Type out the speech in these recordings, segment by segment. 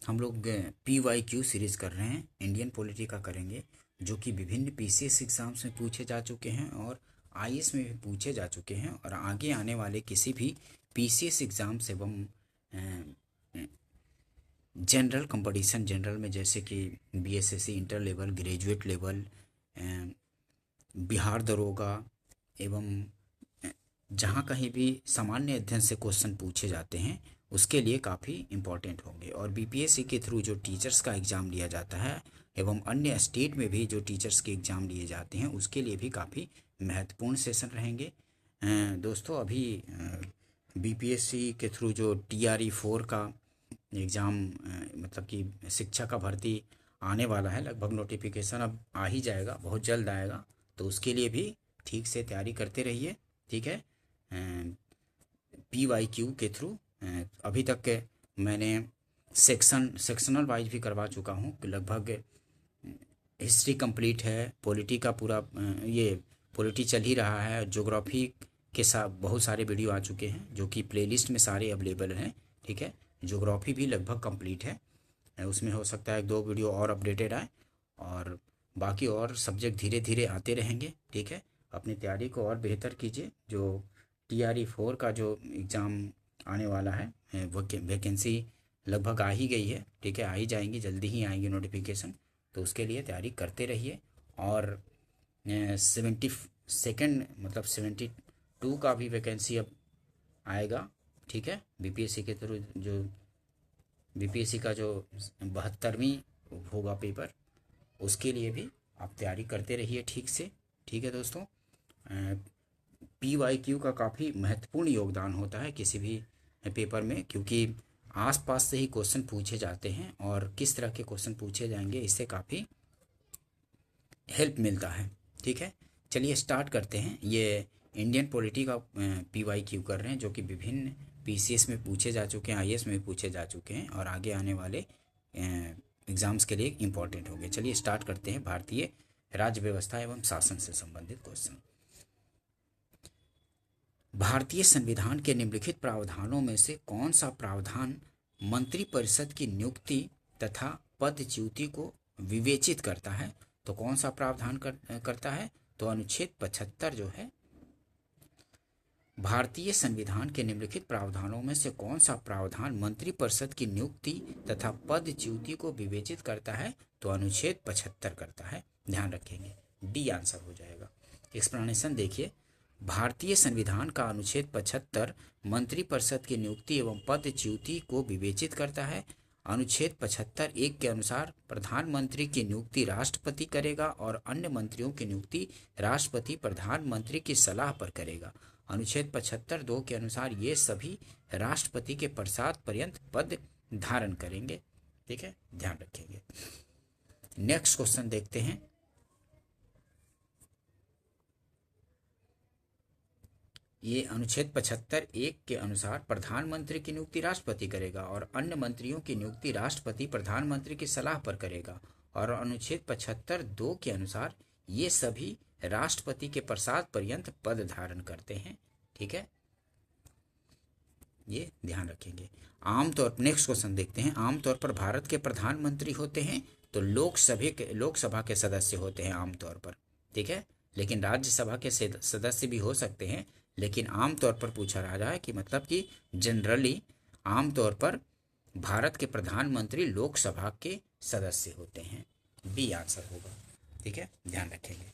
हम लोग PYQ series कर रहे हैं, इंडियन पॉलिटी का करेंगे, जो कि विभिन्न PCS एग्ज़ाम्स में पूछे जा चुके हैं और IAS में भी पूछे जा चुके हैं और आगे आने वाले किसी भी PCS एग्ज़ाम्स एवं जनरल कंपटीशन जनरल में, जैसे कि BSSC inter level, graduate level, Bihar दरोगा एवं जहाँ कहीं भी सामान्य अध्ययन से क्वेश्चन पूछे जाते हैं, उसके लिए काफ़ी इम्पॉर्टेंट होंगे। और BPSC के थ्रू जो टीचर्स का एग्ज़ाम लिया जाता है एवं अन्य स्टेट में भी जो टीचर्स के एग्ज़ाम लिए जाते हैं, उसके लिए भी काफ़ी महत्वपूर्ण सेशन रहेंगे। दोस्तों, अभी BPSC के थ्रू जो TRE 4 का एग्ज़ाम, मतलब कि शिक्षा का भर्ती आने वाला है, लगभग नोटिफिकेशन अब आ ही जाएगा, बहुत जल्द आएगा, तो उसके लिए भी ठीक से तैयारी करते रहिए। ठीक है। PYQ के थ्रू अभी तक मैंने सेक्शनल वाइज भी करवा चुका हूँ, लगभग हिस्ट्री कंप्लीट है, पॉलिटी का पूरा ये पॉलिटी चल ही रहा है, ज्योग्राफी के साथ बहुत सारे वीडियो आ चुके हैं जो कि प्लेलिस्ट में सारे अवेलेबल हैं। ठीक है। ज्योग्राफी भी लगभग कंप्लीट है, उसमें हो सकता है 2 वीडियो और अपडेटेड आए, और बाकी और सब्जेक्ट धीरे धीरे आते रहेंगे। ठीक है। अपनी तैयारी को और बेहतर कीजिए। जो TRE 4 का जो एग्ज़ाम आने वाला है, वैकेंसी लगभग आ ही गई है। ठीक है, आ ही जाएंगी, जल्दी ही आएंगी नोटिफिकेशन, तो उसके लिए तैयारी करते रहिए। और 72 मतलब 72 का भी वैकेंसी अब आएगा। ठीक है। BPSC के थ्रू जो BPSC का जो 72वीं होगा पेपर, उसके लिए भी आप तैयारी करते रहिए ठीक से। ठीक है दोस्तों, PYQ का काफ़ी महत्वपूर्ण योगदान होता है किसी भी पेपर में, क्योंकि आसपास से ही क्वेश्चन पूछे जाते हैं और किस तरह के क्वेश्चन पूछे जाएंगे, इससे काफ़ी हेल्प मिलता है। ठीक है, चलिए स्टार्ट करते हैं। ये इंडियन पॉलिटी का PYQ कर रहे हैं, जो कि विभिन्न PCS में पूछे जा चुके हैं, IAS में भी पूछे जा चुके हैं और आगे आने वाले एग्ज़ाम्स के लिए इम्पॉर्टेंट होंगे। चलिए स्टार्ट करते हैं। भारतीय राज्य व्यवस्था एवं शासन से संबंधित क्वेश्चन। भारतीय संविधान के निम्नलिखित प्रावधानों में से कौन सा प्रावधान मंत्रिपरिषद की नियुक्ति तथा पदच्युति को विवेचित करता है? तो कौन सा प्रावधान करता है? तो अनुच्छेद 75 जो है, भारतीय संविधान के निम्नलिखित प्रावधानों में से कौन सा प्रावधान मंत्रिपरिषद की नियुक्ति तथा पदच्युति को विवेचित करता है? तो अनुच्छेद 75 करता है। ध्यान रखेंगे, डी आंसर हो जाएगा। एक्सप्लेनेशन देखिए। भारतीय संविधान का अनुच्छेद 75 मंत्रिपरिषद की नियुक्ति एवं पदच्युति को विवेचित करता है। अनुच्छेद 75(1) के अनुसार प्रधानमंत्री की नियुक्ति राष्ट्रपति करेगा और अन्य मंत्रियों की नियुक्ति राष्ट्रपति प्रधानमंत्री की सलाह पर करेगा। अनुच्छेद 75(2) के अनुसार ये सभी राष्ट्रपति के पश्चात पर्यंत पद धारण करेंगे। ठीक है, ध्यान रखेंगे। नेक्स्ट क्वेश्चन देखते हैं। ये अनुच्छेद 75(1) के अनुसार प्रधानमंत्री की नियुक्ति राष्ट्रपति करेगा और अन्य मंत्रियों की नियुक्ति राष्ट्रपति प्रधानमंत्री की सलाह पर करेगा। और अनुच्छेद 75(2) के अनुसार ये सभी राष्ट्रपति के पश्चात पर्यंत पद धारण करते हैं। ठीक है, ये ध्यान रखेंगे। आमतौर नेक्स्ट क्वेश्चन देखते हैं। आमतौर पर भारत के प्रधानमंत्री होते हैं तो लोकसभा के सदस्य होते हैं आमतौर पर। ठीक है, लेकिन राज्यसभा के सदस्य भी हो सकते हैं, लेकिन आमतौर पर पूछा जा रहा है कि मतलब कि जनरली आमतौर पर भारत के प्रधानमंत्री लोकसभा के सदस्य होते हैं। बी आंसर होगा। ठीक है, ध्यान रखेंगे।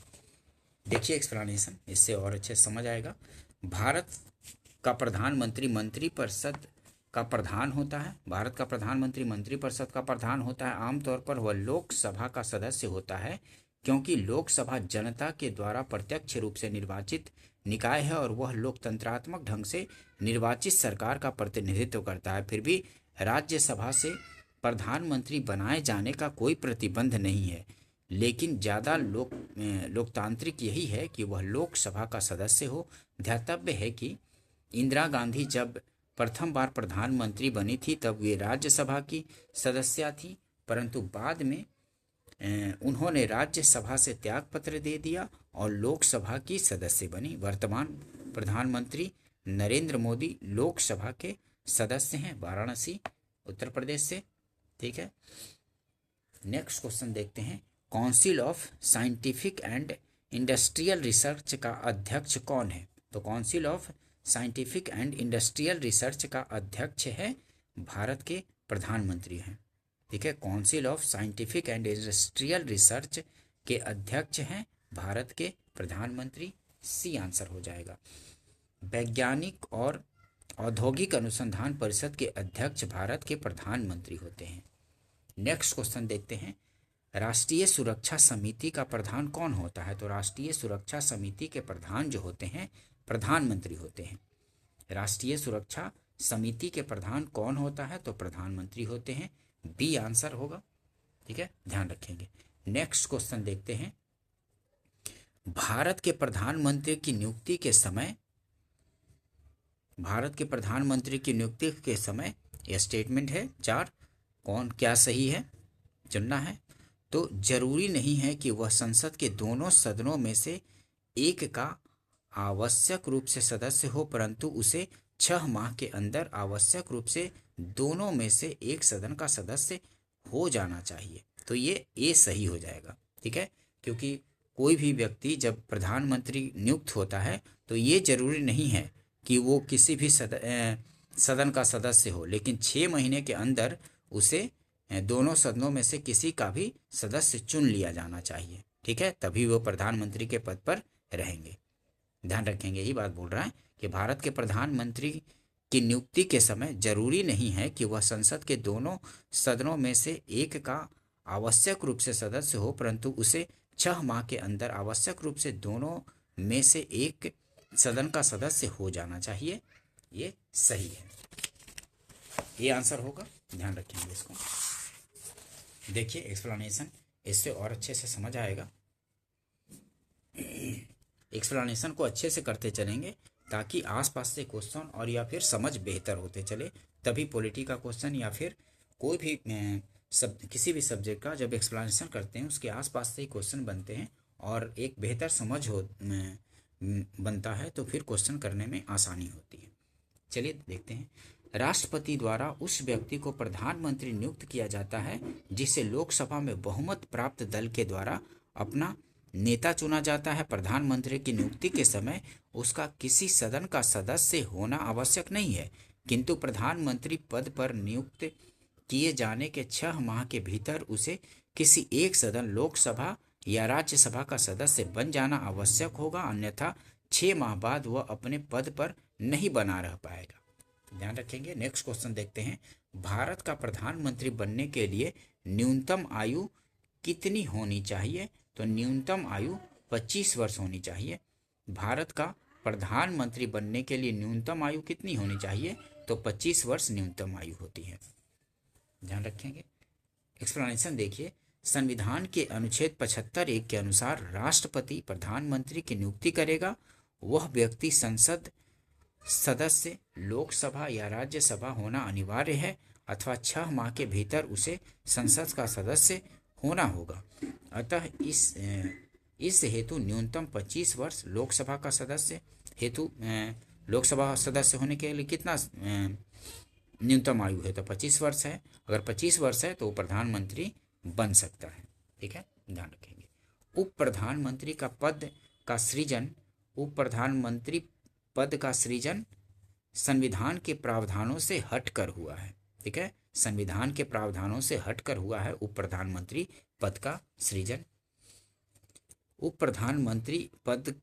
देखिए एक्सप्लेनेशन, इससे और अच्छे समझ आएगा। भारत का प्रधानमंत्री मंत्रिपरिषद का प्रधान होता है। भारत का प्रधानमंत्री मंत्रिपरिषद का प्रधान होता है। आमतौर पर वह लोकसभा का सदस्य होता है, क्योंकि लोकसभा जनता के द्वारा प्रत्यक्ष रूप से निर्वाचित निकाय है और वह लोकतंत्रात्मक ढंग से निर्वाचित सरकार का प्रतिनिधित्व करता है। फिर भी राज्यसभा से प्रधानमंत्री बनाए जाने का कोई प्रतिबंध नहीं है, लेकिन ज़्यादा लोकतांत्रिक यही है कि वह लोकसभा का सदस्य हो। ध्यातव्य है कि इंदिरा गांधी जब प्रथम बार प्रधानमंत्री बनी थी तब वे राज्यसभा की सदस्या थी, परंतु बाद में उन्होंने राज्यसभा से त्यागपत्र दे दिया और लोकसभा की सदस्य बनी। वर्तमान प्रधानमंत्री नरेंद्र मोदी लोकसभा के सदस्य हैं, वाराणसी उत्तर प्रदेश से। ठीक है। नेक्स्ट क्वेश्चन देखते हैं, council of scientific and industrial research का अध्यक्ष कौन है? तो council of scientific and industrial research का अध्यक्ष है भारत के प्रधानमंत्री हैं। ठीक है, council of scientific and industrial research के अध्यक्ष हैं भारत के प्रधानमंत्री। सी आंसर हो जाएगा। वैज्ञानिक और औद्योगिक अनुसंधान परिषद के अध्यक्ष भारत के प्रधानमंत्री होते हैं। नेक्स्ट क्वेश्चन देखते हैं, राष्ट्रीय सुरक्षा समिति का प्रधान कौन होता है? तो राष्ट्रीय सुरक्षा समिति के प्रधान जो होते हैं प्रधानमंत्री होते हैं। राष्ट्रीय सुरक्षा समिति के प्रधान कौन होता है? तो प्रधानमंत्री होते हैं। बी आंसर होगा। ठीक है, ध्यान रखेंगे। नेक्स्ट क्वेश्चन देखते हैं, भारत के प्रधानमंत्री की नियुक्ति के समय, भारत के प्रधानमंत्री की नियुक्ति के समय यह स्टेटमेंट है 4, कौन क्या सही है चुनना है। तो जरूरी नहीं है कि वह संसद के दोनों सदनों में से एक का आवश्यक रूप से सदस्य हो, परंतु उसे 6 माह के अंदर आवश्यक रूप से दोनों में से एक सदन का सदस्य हो जाना चाहिए। तो ये ए सही हो जाएगा। ठीक है, क्योंकि कोई भी व्यक्ति जब प्रधानमंत्री नियुक्त होता है तो ये जरूरी नहीं है कि वो किसी भी सदन का सदस्य हो, लेकिन 6 महीने के अंदर उसे दोनों सदनों में से किसी का भी सदस्य चुन लिया जाना चाहिए। ठीक है, तभी वो प्रधानमंत्री के पद पर रहेंगे। ध्यान रखेंगे, यही बात बोल रहा है कि भारत के प्रधानमंत्री की नियुक्ति के समय जरूरी नहीं है कि वह संसद के दोनों सदनों में से एक का आवश्यक रूप से सदस्य हो, परंतु उसे 6 माह के अंदर आवश्यक रूप से दोनों में से एक सदन का सदस्य हो जाना चाहिए। ये सही है, ये आंसर होगा। ध्यान रखेंगे इसको। देखिए एक्सप्लेनेशन, इससे और अच्छे से समझ आएगा। एक्सप्लेनेशन को अच्छे से करते चलेंगे ताकि आसपास से क्वेश्चन और या फिर समझ बेहतर होते चले, तभी पॉलिटी का क्वेश्चन या फिर कोई भी किसी भी सब्जेक्ट का जब एक्सप्लेनेशन करते हैं उसके आसपास से ही क्वेश्चन बनते हैं और एक बेहतर समझ बनता है, तो फिर क्वेश्चन करने में आसानी होती है। चलिए देखते हैं, राष्ट्रपति द्वारा उस व्यक्ति को प्रधानमंत्री नियुक्त किया जाता है जिसे लोकसभा में बहुमत प्राप्त दल के द्वारा अपना नेता चुना जाता है। प्रधानमंत्री की नियुक्ति के समय उसका किसी सदन का सदस्य होना आवश्यक नहीं है, किंतु प्रधानमंत्री पद पर नियुक्त किए जाने के 6 माह के भीतर उसे किसी एक सदन, लोकसभा या राज्यसभा का सदस्य बन जाना आवश्यक होगा, अन्यथा 6 माह बाद वह अपने पद पर नहीं बना रह पाएगा। ध्यान रखेंगे। नेक्स्ट क्वेश्चन देखते हैं, भारत का प्रधानमंत्री बनने के लिए न्यूनतम आयु कितनी होनी चाहिए? तो न्यूनतम आयु 25 वर्ष होनी चाहिए। भारत का प्रधानमंत्री बनने के लिए न्यूनतम आयु कितनी होनी चाहिए? तो 25 वर्ष न्यूनतम आयु होती है। ध्यान रखेंगे। एक्सप्लेनेशन देखिए, संविधान के अनुच्छेद 75(1) के अनुसार राष्ट्रपति प्रधानमंत्री की नियुक्ति करेगा। वह व्यक्ति संसद सदस्य, लोकसभा या राज्यसभा होना अनिवार्य है अथवा 6 माह के भीतर उसे संसद का सदस्य होना होगा। अतः इस हेतु न्यूनतम 25 वर्ष, लोकसभा का सदस्य हेतु लोकसभा सदस्य होने के लिए कितना न्यूनतम आयु है? तो 25 वर्ष है। अगर 25 वर्ष है तो प्रधानमंत्री बन सकता है। ठीक है, ध्यान रखेंगे। उप प्रधानमंत्री का पद का सृजन, उप प्रधानमंत्री पद का सृजन संविधान के प्रावधानों से हटकर हुआ है। ठीक है, संविधान के प्रावधानों से हटकर हुआ है उप प्रधानमंत्री पद का सृजन। उप प्रधानमंत्री पद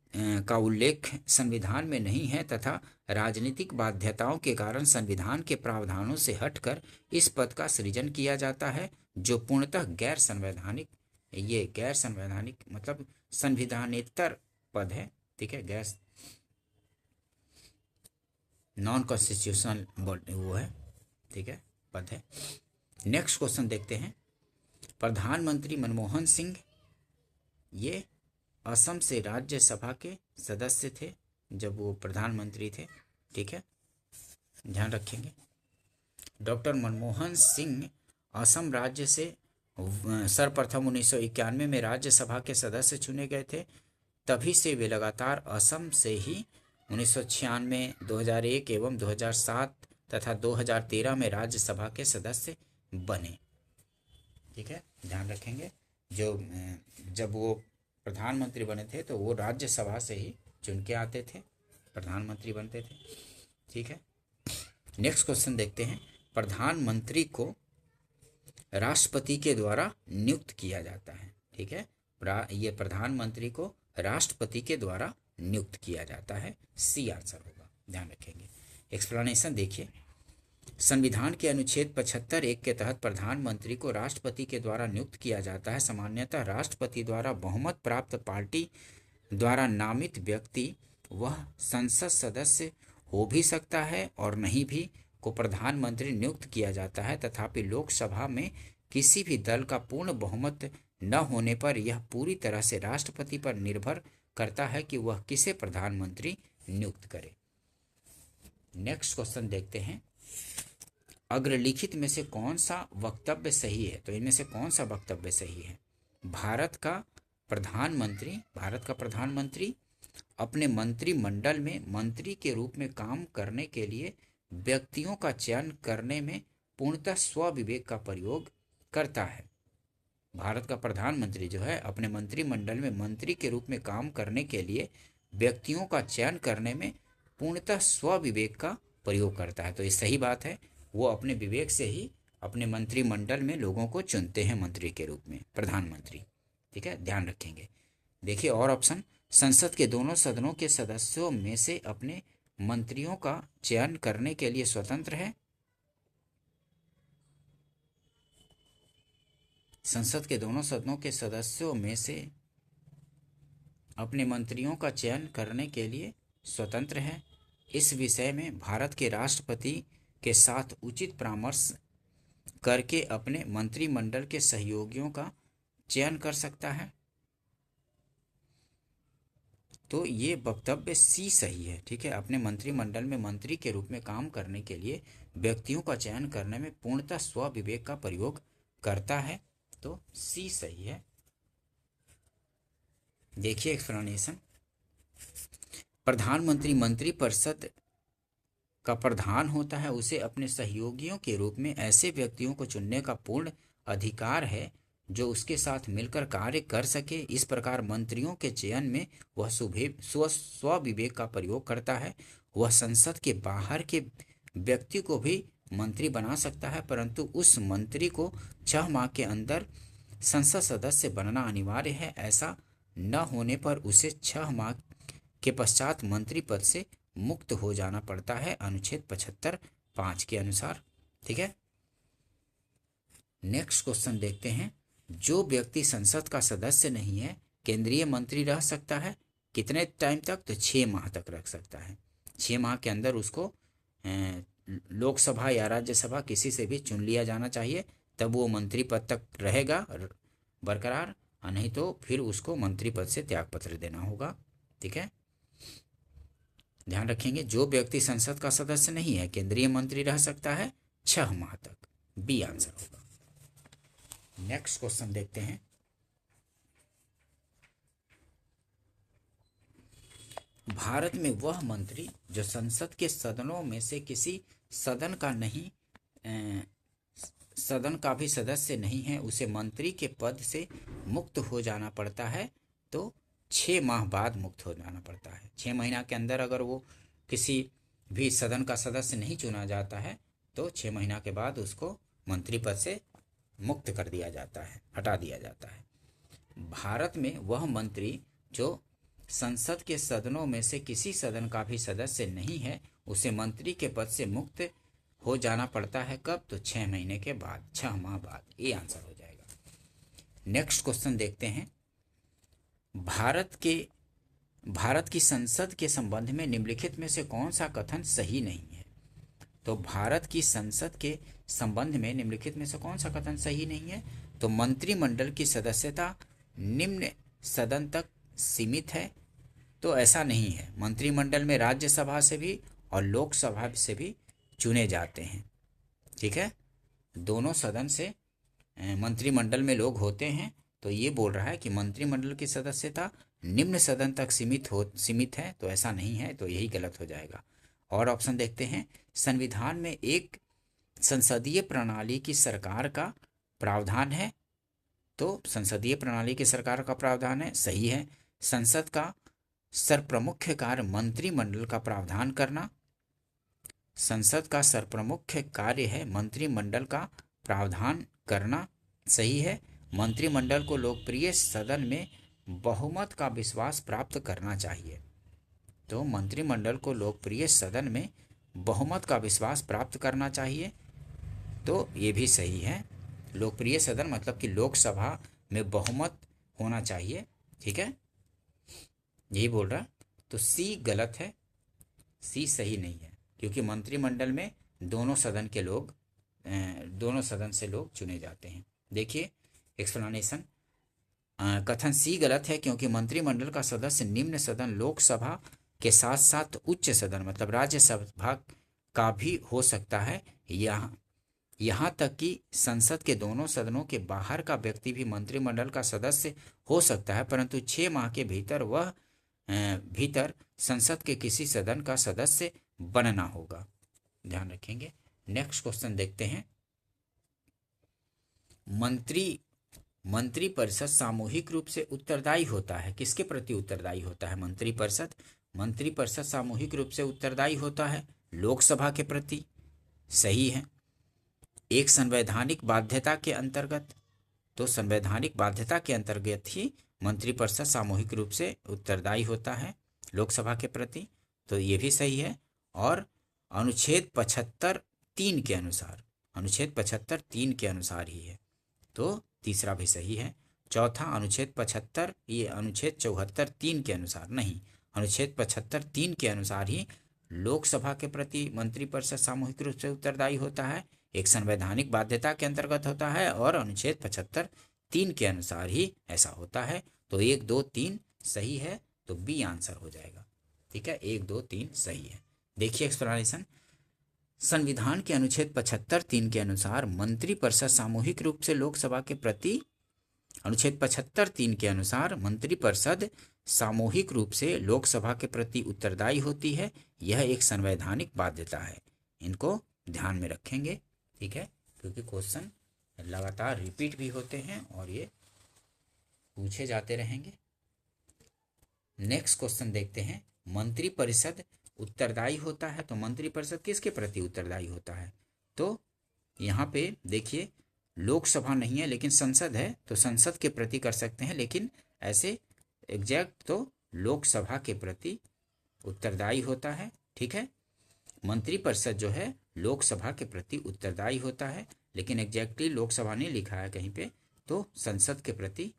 का उल्लेख संविधान में नहीं है तथा राजनीतिक बाध्यताओं के कारण संविधान के प्रावधानों से हटकर इस पद का सृजन किया जाता है, जो पूर्णतः गैर संवैधानिक, ये गैर संवैधानिक मतलब संविधानेतर पद है। ठीक है, गैर नॉन कॉन्स्टिट्यूशनल वो है। ठीक है, पद है। नेक्स्ट क्वेश्चन देखते हैं, प्रधानमंत्री मनमोहन सिंह ये असम से राज्यसभा के सदस्य थे जब वो प्रधानमंत्री थे। ठीक है, ध्यान रखेंगे। डॉक्टर मनमोहन सिंह असम राज्य से सर्वप्रथम 1991 में राज्यसभा के सदस्य चुने गए थे। तभी से वे लगातार असम से ही 1996, 2001 एवं 2007 तथा 2013 में राज्यसभा के सदस्य बने। ठीक है, ध्यान रखेंगे। जो जब वो प्रधानमंत्री बने थे तो वो राज्यसभा से ही चुन के आते थे, प्रधानमंत्री बनते थे। ठीक है, नेक्स्ट क्वेश्चन देखते हैं। प्रधानमंत्री को राष्ट्रपति के द्वारा नियुक्त किया जाता है। ठीक है, ये प्रधानमंत्री को राष्ट्रपति के द्वारा नियुक्त किया जाता है। सी आंसर होगा, ध्यान रखेंगे। एक्सप्लेनेशन देखिए। संविधान के अनुच्छेद 75(1) के तहत प्रधानमंत्री को राष्ट्रपति के द्वारा नियुक्त किया जाता है। सामान्यतः राष्ट्रपति द्वारा बहुमत प्राप्त पार्टी द्वारा नामित व्यक्ति वह संसद सदस्य हो भी सकता है और नहीं भी को प्रधानमंत्री नियुक्त किया जाता है। तथापि लोकसभा में किसी भी दल का पूर्ण बहुमत न होने पर यह पूरी तरह से राष्ट्रपति पर निर्भर करता है कि वह किसे प्रधानमंत्री नियुक्त करे। नेक्स्ट क्वेश्चन देखते हैं। अग्रलिखित में से कौन सा वक्तव्य सही है? तो इनमें से कौन सा वक्तव्य सही है? भारत का प्रधानमंत्री अपने मंत्रिमंडल में मंत्री के रूप में काम करने के लिए व्यक्तियों का चयन करने में पूर्णतः स्वविवेक का प्रयोग करता है। भारत का प्रधानमंत्री जो है अपने मंत्रिमंडल में मंत्री के रूप में काम करने के लिए व्यक्तियों का चयन करने में पूर्णतः स्वविवेक का प्रयोग करता है। तो ये सही बात है, वो अपने विवेक से ही अपने मंत्रिमंडल में लोगों को चुनते हैं मंत्री के रूप में, प्रधानमंत्री। ठीक है, ध्यान रखेंगे। देखिए और ऑप्शन, संसद के दोनों सदनों के सदस्यों में से अपने मंत्रियों का चयन करने के लिए स्वतंत्र है। संसद के दोनों सदनों के सदस्यों में से अपने मंत्रियों का चयन करने के लिए स्वतंत्र है। इस विषय में भारत के राष्ट्रपति के साथ उचित परामर्श करके अपने मंत्रिमंडल के सहयोगियों का चयन कर सकता है। तो ये वक्तव्य सी सही है। ठीक है, अपने मंत्रिमंडल में मंत्री के रूप में काम करने के लिए व्यक्तियों का चयन करने में पूर्णतः स्वविवेक का प्रयोग करता है। तो सी सही है। देखिए एक्सप्लेनेशन। प्रधानमंत्री मंत्रिपरिषद का प्रधान होता है। उसे अपने सहयोगियों के रूप में ऐसे व्यक्तियों को चुनने का पूर्ण अधिकार है जो उसके साथ मिलकर कार्य कर सके। इस प्रकार मंत्रियों के चयन में वह स्वविवेक का प्रयोग करता है। वह संसद के बाहर के व्यक्ति को भी मंत्री बना सकता है, परंतु उस मंत्री को 6 माह के अंदर संसद सदस्य बनना अनिवार्य है। ऐसा न होने पर उसे 6 माह के पश्चात मंत्री पद से मुक्त हो जाना पड़ता है, अनुच्छेद 75(5) के अनुसार। ठीक है, नेक्स्ट क्वेश्चन देखते हैं। जो व्यक्ति संसद का सदस्य नहीं है केंद्रीय मंत्री रह सकता है कितने टाइम तक? तो 6 माह तक रख सकता है। 6 माह के अंदर उसको लोकसभा या राज्यसभा किसी से भी चुन लिया जाना चाहिए, तब वो मंत्री पद तक रहेगा बरकरार, नहीं तो फिर उसको मंत्री पद से त्यागपत्र देना होगा। ठीक है, ध्यान रखेंगे। जो व्यक्ति संसद का सदस्य नहीं है केंद्रीय मंत्री रह सकता है 6 माह तक। बी आंसर होगा। नेक्स्ट क्वेश्चन देखते हैं। भारत में वह मंत्री जो संसद के सदनों में से किसी सदन का भी सदस्य नहीं है उसे मंत्री के पद से मुक्त हो जाना पड़ता है। तो 6 माह बाद मुक्त हो जाना पड़ता है। 6 महीना के अंदर अगर वो किसी भी सदन का सदस्य नहीं चुना जाता है तो 6 महीना के बाद उसको मंत्री पद से मुक्त कर दिया जाता है, हटा दिया जाता है। भारत में वह मंत्री जो संसद के सदनों में से किसी सदन का भी सदस्य नहीं है उसे मंत्री के पद से मुक्त हो जाना पड़ता है। कब? तो 6 महीने के बाद, 6 माह बाद। ये आंसर हो जाएगा। नेक्स्ट क्वेश्चन देखते हैं। भारत की संसद के संबंध में निम्नलिखित में से कौन सा कथन सही नहीं है? तो भारत की संसद के संबंध में निम्नलिखित में से कौन सा कथन सही नहीं है? तो मंत्रिमंडल की सदस्यता निम्न सदन तक सीमित है। तो ऐसा नहीं है। मंत्रिमंडल में राज्यसभा से भी और लोकसभा से भी चुने जाते हैं। ठीक है, दोनों सदन से मंत्रिमंडल में लोग होते हैं। तो ये बोल रहा है कि मंत्रिमंडल की सदस्यता निम्न सदन तक सीमित है, तो ऐसा नहीं है, तो यही गलत हो जाएगा। और ऑप्शन देखते हैं। संविधान में एक संसदीय प्रणाली की सरकार का प्रावधान है। तो संसदीय प्रणाली की सरकार का प्रावधान है, सही है। संसद का सर्वप्रमुख कार्य मंत्रिमंडल का प्रावधान करना, संसद का सर्वप्रमुख कार्य है मंत्रिमंडल का प्रावधान करना, सही है। मंत्रिमंडल को लोकप्रिय सदन में बहुमत का विश्वास प्राप्त करना चाहिए। तो मंत्रिमंडल को लोकप्रिय सदन में बहुमत का विश्वास प्राप्त करना चाहिए, तो ये भी सही है। लोकप्रिय सदन मतलब कि लोकसभा में बहुमत होना चाहिए, ठीक है, यही बोल रहा। तो सी गलत है, सी सही नहीं है, क्योंकि मंत्रिमंडल में दोनों सदन के लोग दोनों सदन से लोग चुने जाते हैं। देखिए एक्सप्लेनेशन, कथन सी गलत है क्योंकि मंत्रिमंडल का सदस्य निम्न सदन लोकसभा के साथ साथ उच्च सदन मतलब राज्यसभा का भी हो सकता है। यहाँ तक कि संसद के दोनों सदनों के बाहर का व्यक्ति भी मंत्रिमंडल का सदस्य हो सकता है, परंतु 6 माह के भीतर संसद के किसी सदन का सदस्य बनना होगा, ध्यान रखेंगे। नेक्स्ट क्वेश्चन देखते हैं। मंत्रिपरिषद सामूहिक रूप से उत्तरदायी होता है, किसके प्रति उत्तरदायी होता है? मंत्रिपरिषद सामूहिक रूप से उत्तरदायी होता है लोकसभा के प्रति, सही है। एक संवैधानिक बाध्यता के अंतर्गत, तो संवैधानिक बाध्यता के अंतर्गत ही मंत्रिपरिषद सामूहिक रूप से उत्तरदायी होता है लोकसभा के प्रति, तो ये भी सही है। और अनुच्छेद 75(3) के अनुसार, अनुच्छेद 75(3) के अनुसार ही है, तो तीसरा भी सही है। चौथा अनुच्छेद 75, ये अनुच्छेद 74(3) के अनुसार नहीं, अनुच्छेद 75(3) के अनुसार ही लोकसभा के प्रति मंत्रिपरिषद सामूहिक रूप से उत्तरदायी होता है, एक संवैधानिक बाध्यता के अंतर्गत होता है और अनुच्छेद 75(3) के अनुसार ही ऐसा होता है। तो 1, 2, 3 सही है, तो बी आंसर हो जाएगा, ठीक है, 1, 2, 3 सही है। देखिए एक्सप्लेनेशन, संविधान के अनुच्छेद 75(3) के अनुसार मंत्रिपरिषद सामूहिक रूप से लोकसभा के प्रति, अनुच्छेद 75(3) के अनुसार मंत्रिपरिषद सामूहिक रूप से लोकसभा के प्रति उत्तरदायी होती है, यह एक संवैधानिक बाध्यता है। इनको ध्यान में रखेंगे, ठीक है, क्योंकि क्वेश्चन लगातार रिपीट भी होते हैं और ये पूछे जाते रहेंगे। नेक्स्ट क्वेश्चन देखते हैं। मंत्रिपरिषद उत्तरदायी होता है, तो मंत्रिपरिषद किसके प्रति उत्तरदायी होता है? तो यहाँ पे देखिए लोकसभा नहीं है लेकिन संसद है, तो संसद के प्रति कर सकते हैं, लेकिन ऐसे एग्जैक्ट तो लोकसभा के प्रति उत्तरदायी होता है, ठीक है। मंत्रिपरिषद जो है लोकसभा के प्रति उत्तरदायी होता है, लेकिन एग्जैक्टली लोकसभा नहीं लिखा है कहीं पे, तो संसद के प्रति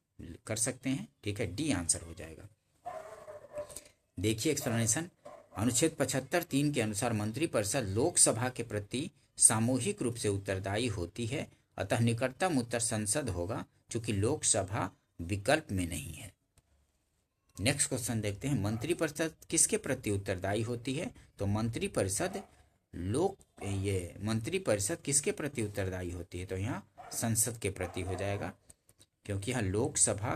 कर सकते हैं, ठीक है, डी आंसर हो जाएगा। देखिए एक्सप्लेनेशन, अनुच्छेद 75(3) के अनुसार मंत्रिपरिषद लोकसभा के प्रति सामूहिक रूप से उत्तरदायी होती है, अतः निकटतम उत्तर संसद होगा, चूंकि लोकसभा विकल्प में नहीं है। नेक्स्ट क्वेश्चन देखते हैं। मंत्रिपरिषद किसके प्रति उत्तरदायी होती है? तो मंत्रिपरिषद किसके प्रति उत्तरदायी होती है? तो यहाँ संसद के प्रति हो जाएगा, क्योंकि यहाँ लोकसभा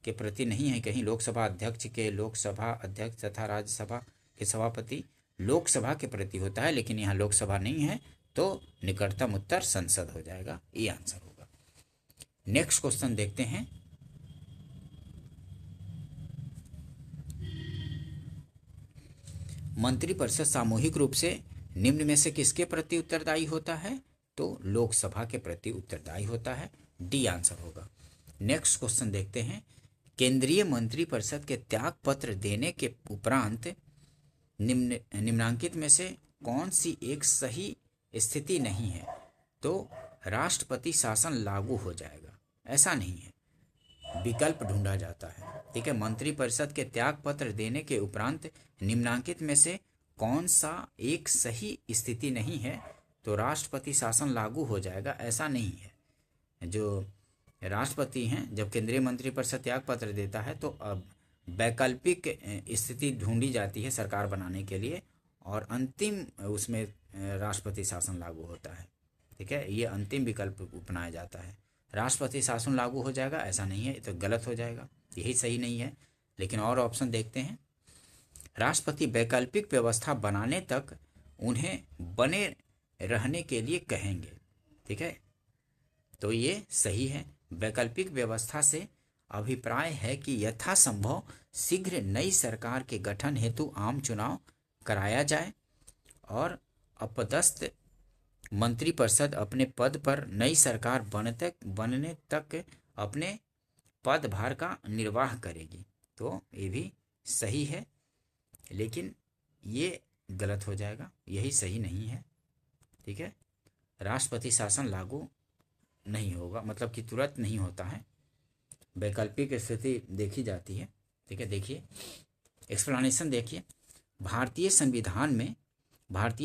के प्रति नहीं है कहीं। लोकसभा अध्यक्ष तथा राज्यसभा के सभापति लोकसभा के प्रति होता है, लेकिन यहाँ लोकसभा नहीं है, तो निकटतम उत्तर संसद हो जाएगा, ये आंसर होगा। नेक्स्ट क्वेश्चन देखते हैं। मंत्रिपरिषद सामूहिक रूप से निम्न में से किसके प्रति उत्तरदायी होता है? तो लोकसभा के प्रति उत्तरदायी होता है, डी आंसर होगा। नेक्स्ट क्वेश्चन देखते हैं। केंद्रीय मंत्रिपरिषद के त्याग पत्र देने के उपरांत निम्नांकित में से कौन सी एक सही स्थिति नहीं है? तो राष्ट्रपति शासन लागू हो जाएगा, ऐसा नहीं है, विकल्प ढूंढा जाता है, ठीक है। मंत्रिपरिषद के त्याग पत्र देने के उपरांत निम्नांकित में से कौन सा एक सही स्थिति नहीं है? तो राष्ट्रपति शासन लागू हो जाएगा, ऐसा नहीं है। जो राष्ट्रपति हैं, जब केंद्रीय मंत्रिपरिषद त्याग पत्र देता है तो अब वैकल्पिक स्थिति ढूंढी जाती है सरकार बनाने के लिए, और अंतिम उसमें राष्ट्रपति शासन लागू होता है, ठीक है, ये अंतिम विकल्प अपनाया जाता है। राष्ट्रपति शासन लागू हो जाएगा, ऐसा नहीं है, तो गलत हो जाएगा, यही सही नहीं है। लेकिन और ऑप्शन देखते हैं। राष्ट्रपति वैकल्पिक व्यवस्था बनाने तक उन्हें बने रहने के लिए कहेंगे, ठीक है, तो ये सही है। वैकल्पिक व्यवस्था से अभिप्राय है कि यथासंभव शीघ्र नई सरकार के गठन हेतु आम चुनाव कराया जाए और अपदस्थ मंत्रिपरिषद अपने पद पर नई सरकार बनने तक अपने पदभार का निर्वाह करेगी। तो ये भी सही है, लेकिन ये गलत हो जाएगा, यही सही नहीं है। ठीक है, राष्ट्रपति शासन लागू नहीं होगा, मतलब कि तुरंत नहीं होता है, वैकल्पिक स्थिति देखी जाती है। ठीक है, देखिए एक्सप्लेनेशन देखिए। भारतीय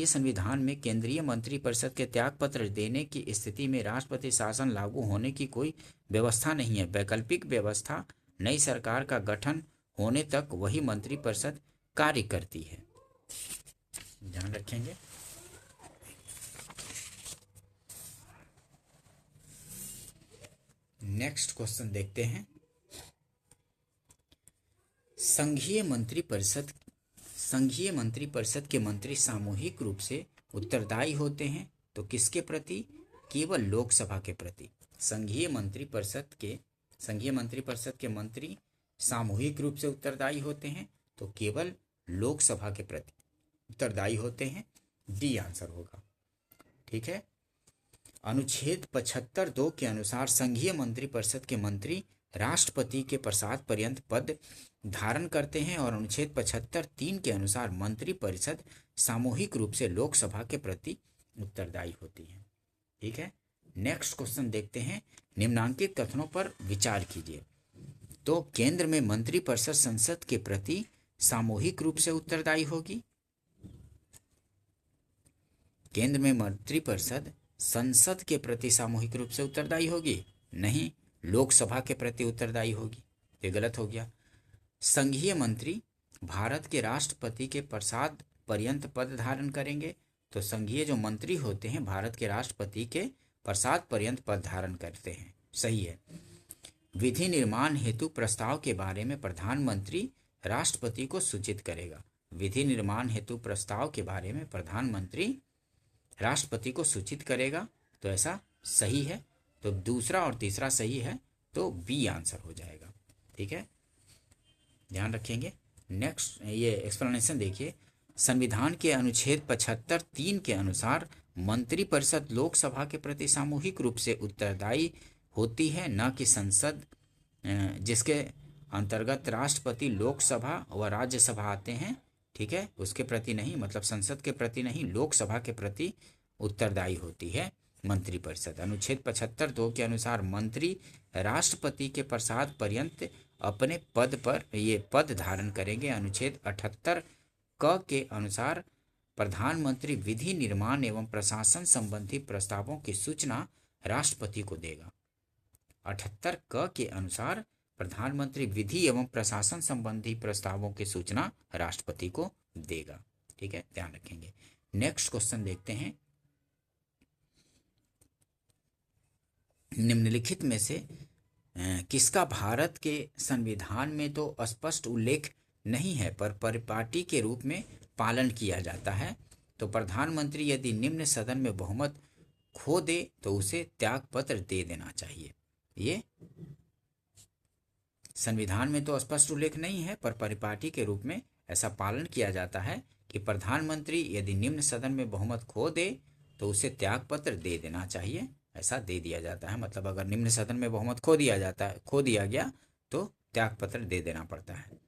संविधान में केंद्रीय मंत्रिपरिषद के त्यागपत्र देने की स्थिति में राष्ट्रपति शासन लागू होने की कोई व्यवस्था नहीं है। वैकल्पिक व्यवस्था नई सरकार का गठन होने तक वही मंत्रिपरिषद कार्य करती है, ध्यान रखेंगे। नेक्स्ट क्वेश्चन देखते हैं। संघीय मंत्रिपरिषद के मंत्री सामूहिक रूप से उत्तरदायी होते हैं, तो किसके प्रति? केवल लोकसभा के प्रति। संघीय मंत्रिपरिषद के मंत्री सामूहिक रूप से उत्तरदायी होते हैं, तो केवल लोकसभा के प्रति उत्तरदायी होते हैं। डी आंसर होगा। ठीक है, अनुच्छेद 75(2) के अनुसार संघीय मंत्रिपरिषद के मंत्री राष्ट्रपति के प्रसाद पर्यंत पद धारण करते हैं और अनुच्छेद 75(3) के अनुसार मंत्रिपरिषद सामूहिक रूप से लोकसभा के प्रति उत्तरदायी होती है। ठीक है, नेक्स्ट क्वेश्चन देखते हैं। निम्नांकित कथनों पर विचार कीजिए। तो केंद्र में मंत्रिपरिषद संसद के प्रति सामूहिक रूप से उत्तरदायी होगी। केंद्र में मंत्रिपरिषद संसद के प्रति सामूहिक रूप से उत्तरदायी होगी? नहीं, लोकसभा के प्रति उत्तरदायी होगी। ये गलत हो गया। संघीय मंत्री भारत के राष्ट्रपति के प्रसाद पर्यंत पद धारण करेंगे, तो संघीय जो मंत्री होते हैं भारत के राष्ट्रपति के प्रसाद पर्यंत पद धारण करते हैं। सही है। विधि निर्माण हेतु प्रस्ताव के बारे में प्रधानमंत्री राष्ट्रपति को सूचित करेगा। विधि निर्माण हेतु प्रस्ताव के बारे में प्रधानमंत्री राष्ट्रपति को सूचित करेगा, तो ऐसा सही है। तो दूसरा और तीसरा सही है, तो बी आंसर हो जाएगा। ठीक है, ध्यान रखेंगे। नेक्स्ट ये एक्सप्लेनेशन देखिए। संविधान के अनुच्छेद 75(3) के अनुसार मंत्रिपरिषद लोकसभा के प्रति सामूहिक रूप से उत्तरदायी होती है, न कि संसद, जिसके अंतर्गत राष्ट्रपति, लोकसभा व राज्यसभा आते हैं। ठीक है, उसके प्रति नहीं, मतलब संसद के प्रति नहीं, लोकसभा के प्रति उत्तरदायी होती है मंत्रिपरिषद। अनुच्छेद 75(2) के अनुसार मंत्री राष्ट्रपति के प्रसाद पर्यंत अपने पद पर ये पद धारण करेंगे। अनुच्छेद 78 क के अनुसार प्रधानमंत्री विधि निर्माण एवं प्रशासन संबंधी प्रस्तावों की सूचना राष्ट्रपति को देगा। 78 क के अनुसार प्रधानमंत्री विधि एवं प्रशासन संबंधी प्रस्तावों की सूचना राष्ट्रपति को देगा। ठीक है, ध्यान रखेंगे। नेक्स्ट क्वेश्चन देखते हैं। निम्नलिखित में से किसका भारत के संविधान में तो स्पष्ट उल्लेख नहीं है पर परिपाटी के रूप में पालन किया जाता है? तो प्रधानमंत्री यदि निम्न सदन में बहुमत खो दे तो उसे त्यागपत्र दे देना चाहिए। ये संविधान में तो स्पष्ट उल्लेख नहीं है पर परिपाटी के रूप में ऐसा पालन किया जाता है कि प्रधानमंत्री यदि निम्न सदन में बहुमत खो दे तो उसे त्यागपत्र दे देना चाहिए। ऐसा दे दिया जाता है, मतलब अगर निम्न सदन में बहुमत खो दिया गया तो त्यागपत्र दे देना पड़ता है।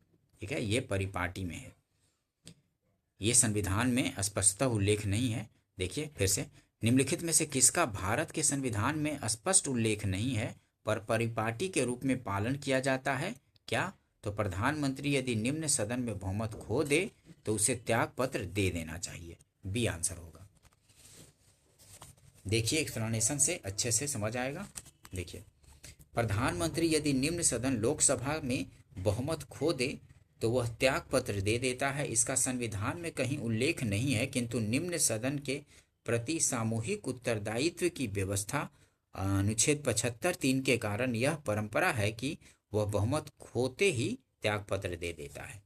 ठीक है, ये परिपाटी में है, ये संविधान में स्पष्टतः उल्लेख नहीं है। देखिए फिर से, निम्नलिखित में से किसका भारत के संविधान में स्पष्ट उल्लेख नहीं है पर परिपाटी के रूप में पालन किया जाता है? क्या? तो प्रधानमंत्री यदि निम्न सदन में बहुमत खो दे तो उसे त्यागपत्र दे देना चाहिए। बी आंसर होगा। देखिए एक्सप्लेनेशन से अच्छे से समझ आएगा। देखिए, प्रधानमंत्री यदि निम्न सदन लोकसभा में बहुमत खो दे तो वह त्यागपत्र दे देता है। इसका संविधान में कहीं उल्लेख नहीं है, किंतु निम्न सदन के प्रति सामूहिक उत्तरदायित्व की व्यवस्था अनुच्छेद 75(3) के कारण यह परंपरा है कि वह बहुमत खोते ही त्यागपत्र दे देता है।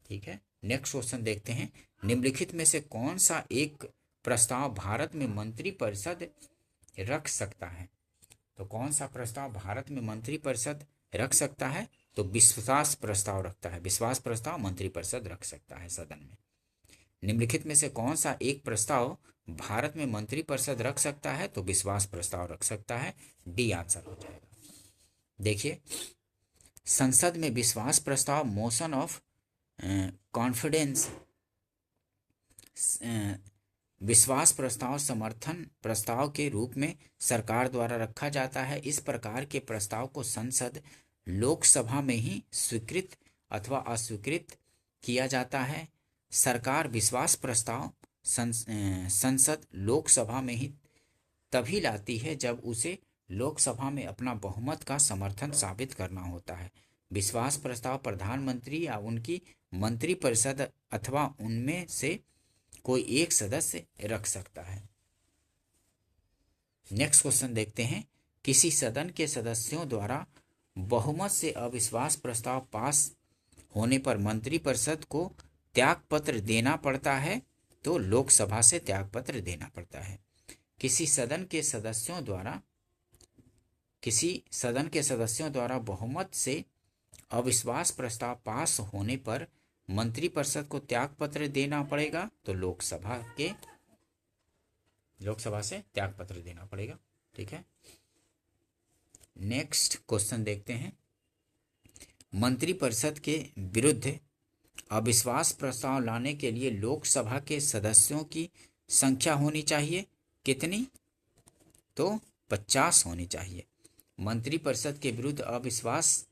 ठीक है, नेक्स्ट क्वेश्चन देखते हैं। निम्नलिखित में से कौन सा एक प्रस्ताव भारत में मंत्रिपरिषद रख सकता है? तो कौन सा प्रस्ताव भारत में मंत्रिपरिषद रख सकता है? तो विश्वास प्रस्ताव रखता है। विश्वास प्रस्ताव मंत्रिपरिषद रख सकता है सदन में। निम्नलिखित में से कौन सा एक प्रस्ताव भारत में मंत्रिपरिषद रख सकता है? तो विश्वास प्रस्ताव रख सकता है। डी आंसर हो जाएगा। देखिए, संसद में विश्वास प्रस्ताव मोशन ऑफ कॉन्फिडेंस, विश्वास प्रस्ताव समर्थन प्रस्ताव के रूप में सरकार द्वारा रखा जाता है। इस प्रकार के प्रस्ताव को संसद लोकसभा में ही स्वीकृत अथवा अस्वीकृत किया जाता है। सरकार विश्वास प्रस्ताव संसद लोकसभा में ही तभी लाती है जब उसे लोकसभा में अपना बहुमत का समर्थन साबित करना होता है। विश्वास प्रस्ताव प्रधानमंत्री या उनकी मंत्रिपरिषद अथवा उनमें से कोई एक सदस्य रख सकता है। नेक्स्ट क्वेश्चन देखते हैं। किसी सदन के सदस्यों द्वारा बहुमत से अविश्वास प्रस्ताव पास होने पर मंत्रिपरिषद को त्यागपत्र देना पड़ता है। तो लोकसभा से त्यागपत्र देना पड़ता है। किसी सदन के सदस्यों द्वारा बहुमत से अविश्वास प्रस्ताव पास होने पर मंत्रिपरिषद को त्यागपत्र देना पड़ेगा। तो लोकसभा से त्यागपत्र देना पड़ेगा। ठीक है, नेक्स्ट क्वेश्चन देखते हैं। मंत्रिपरिषद के विरुद्ध अविश्वास प्रस्ताव लाने के लिए लोकसभा के सदस्यों की संख्या होनी चाहिए कितनी? तो 50 होनी चाहिए। मंत्रिपरिषद के विरुद्ध अविश्वास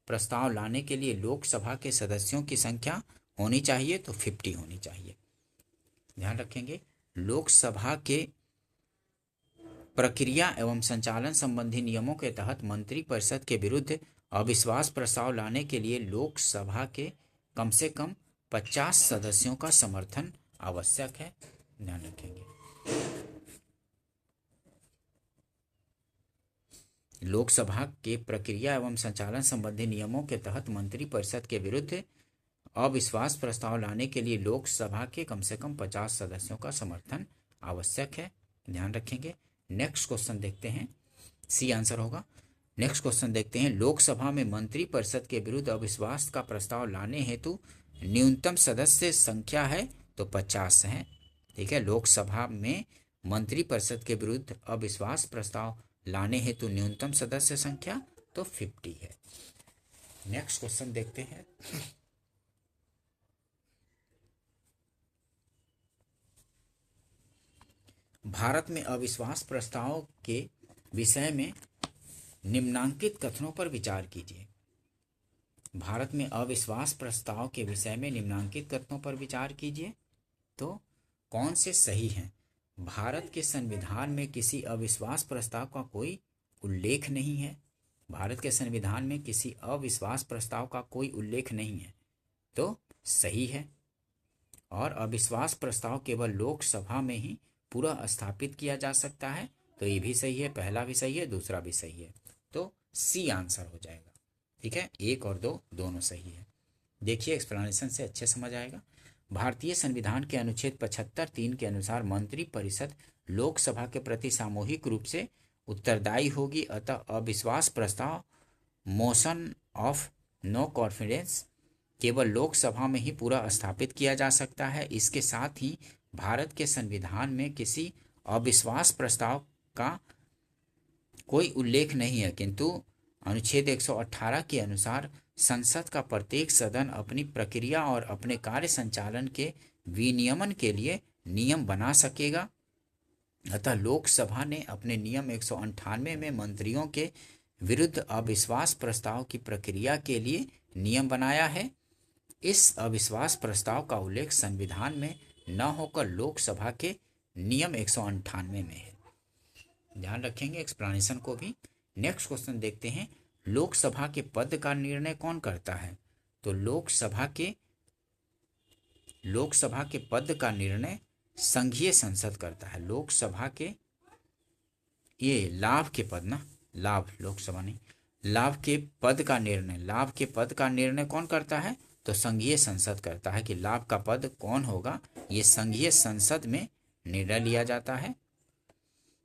प्रस्ताव लाने के लिए लोकसभा के सदस्यों की संख्या होनी चाहिए। तो 50 होनी चाहिए। ध्यान रखेंगे, लोकसभा के प्रक्रिया एवं संचालन संबंधी नियमों के तहत मंत्रिपरिषद के विरुद्ध अविश्वास प्रस्ताव लाने के लिए लोकसभा के कम से कम 50 सदस्यों का समर्थन आवश्यक है। ध्यान रखेंगे, लोकसभा के प्रक्रिया एवं संचालन संबंधी नियमों के तहत मंत्रिपरिषद के विरुद्ध अविश्वास प्रस्ताव लाने के लिए लोकसभा के कम से कम 50 सदस्यों का समर्थन आवश्यक है। ध्यान रखेंगे। नेक्स्ट क्वेश्चन देखते हैं, सी आंसर होगा। नेक्स्ट क्वेश्चन देखते हैं। लोकसभा में मंत्रिपरिषद के विरुद्ध अविश्वास का प्रस्ताव लाने हेतु न्यूनतम सदस्य संख्या है तो 50 है। ठीक है, लोकसभा में मंत्रिपरिषद के विरुद्ध अविश्वास प्रस्ताव लाने हेतु न्यूनतम सदस्य संख्या तो 50 है। नेक्स्ट क्वेश्चन देखते हैं। भारत में अविश्वास प्रस्ताव के विषय में निम्नांकित कथनों पर विचार कीजिए। भारत में अविश्वास प्रस्ताव के विषय में निम्नांकित कथनों पर विचार कीजिए। तो कौन से सही हैं? भारत के संविधान में किसी अविश्वास प्रस्ताव का कोई उल्लेख नहीं है। भारत के संविधान में किसी अविश्वास प्रस्ताव का कोई उल्लेख नहीं है, तो सही है। और अविश्वास प्रस्ताव केवल लोकसभा में ही पूरा स्थापित किया जा सकता है, तो ये भी सही है। पहला भी सही है, दूसरा भी सही है, तो सी आंसर हो जाएगा। ठीक है, 1 और 2 दोनों सही है। देखिए, एक्सप्लेनेशन से अच्छे समझ आएगा। भारतीय संविधान के अनुच्छेद 75(3) के अनुसार मंत्रिपरिषद लोकसभा के प्रति सामूहिक रूप से उत्तरदायी होगी। अतः अविश्वास प्रस्ताव मोशन ऑफ नो कॉन्फिडेंस केवल लोकसभा में ही पूरा स्थापित किया जा सकता है। इसके साथ ही भारत के संविधान में किसी अविश्वास प्रस्ताव का कोई उल्लेख नहीं है, किंतु अनुच्छेद 118 के अनुसार संसद का प्रत्येक सदन अपनी प्रक्रिया और अपने कार्य संचालन के विनियमन के लिए नियम बना सकेगा। अतः लोकसभा ने अपने नियम 198 में मंत्रियों के विरुद्ध अविश्वास प्रस्ताव की प्रक्रिया के लिए नियम बनाया है। इस अविश्वास प्रस्ताव का उल्लेख संविधान में न होकर लोकसभा के नियम 198 में है। ध्यान रखेंगे एक्सप्लेनेशन को भी। नेक्स्ट क्वेश्चन देखते हैं। लोकसभा के पद का निर्णय कौन करता है? तो लोकसभा के पद का निर्णय संघीय संसद करता है। लोकसभा के ये लाभ के पद ना, लाभ लोकसभा नहीं, लाभ के पद का निर्णय कौन करता है? तो संघीय संसद करता है कि लाभ का पद कौन होगा। ये संघीय संसद में निर्णय लिया जाता है।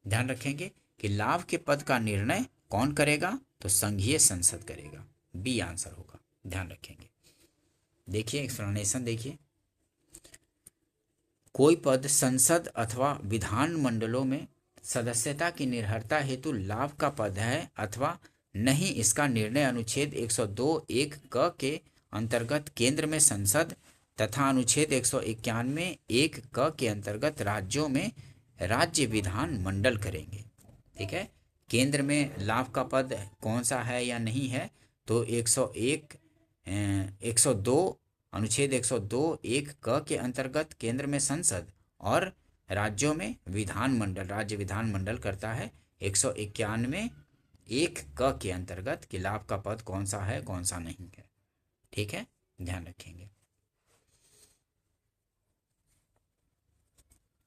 ध्यान रखेंगे कि लाभ के पद का निर्णय कौन करेगा, तो संघीय संसद करेगा। बी आंसर होगा, ध्यान रखेंगे। देखिए एक्सप्लेनेशन देखिए, कोई पद संसद अथवा विधान मंडलों में सदस्यता की निर्भरता हेतु लाभ का पद है अथवा नहीं, इसका निर्णय अनुच्छेद 102(1) क के अंतर्गत केंद्र में संसद तथा अनुच्छेद 191(1) क के अंतर्गत राज्यों में राज्य विधान मंडल करेंगे। ठीक है, केंद्र में लाभ का पद कौन सा है या नहीं है, तो 102 अनुच्छेद 102(1) क के अंतर्गत केंद्र में संसद और राज्यों में विधान मंडल, राज्य विधान मंडल करता है 191(1) क के अंतर्गत कि लाभ का पद कौन सा है कौन सा नहीं है। ठीक है, ध्यान रखेंगे।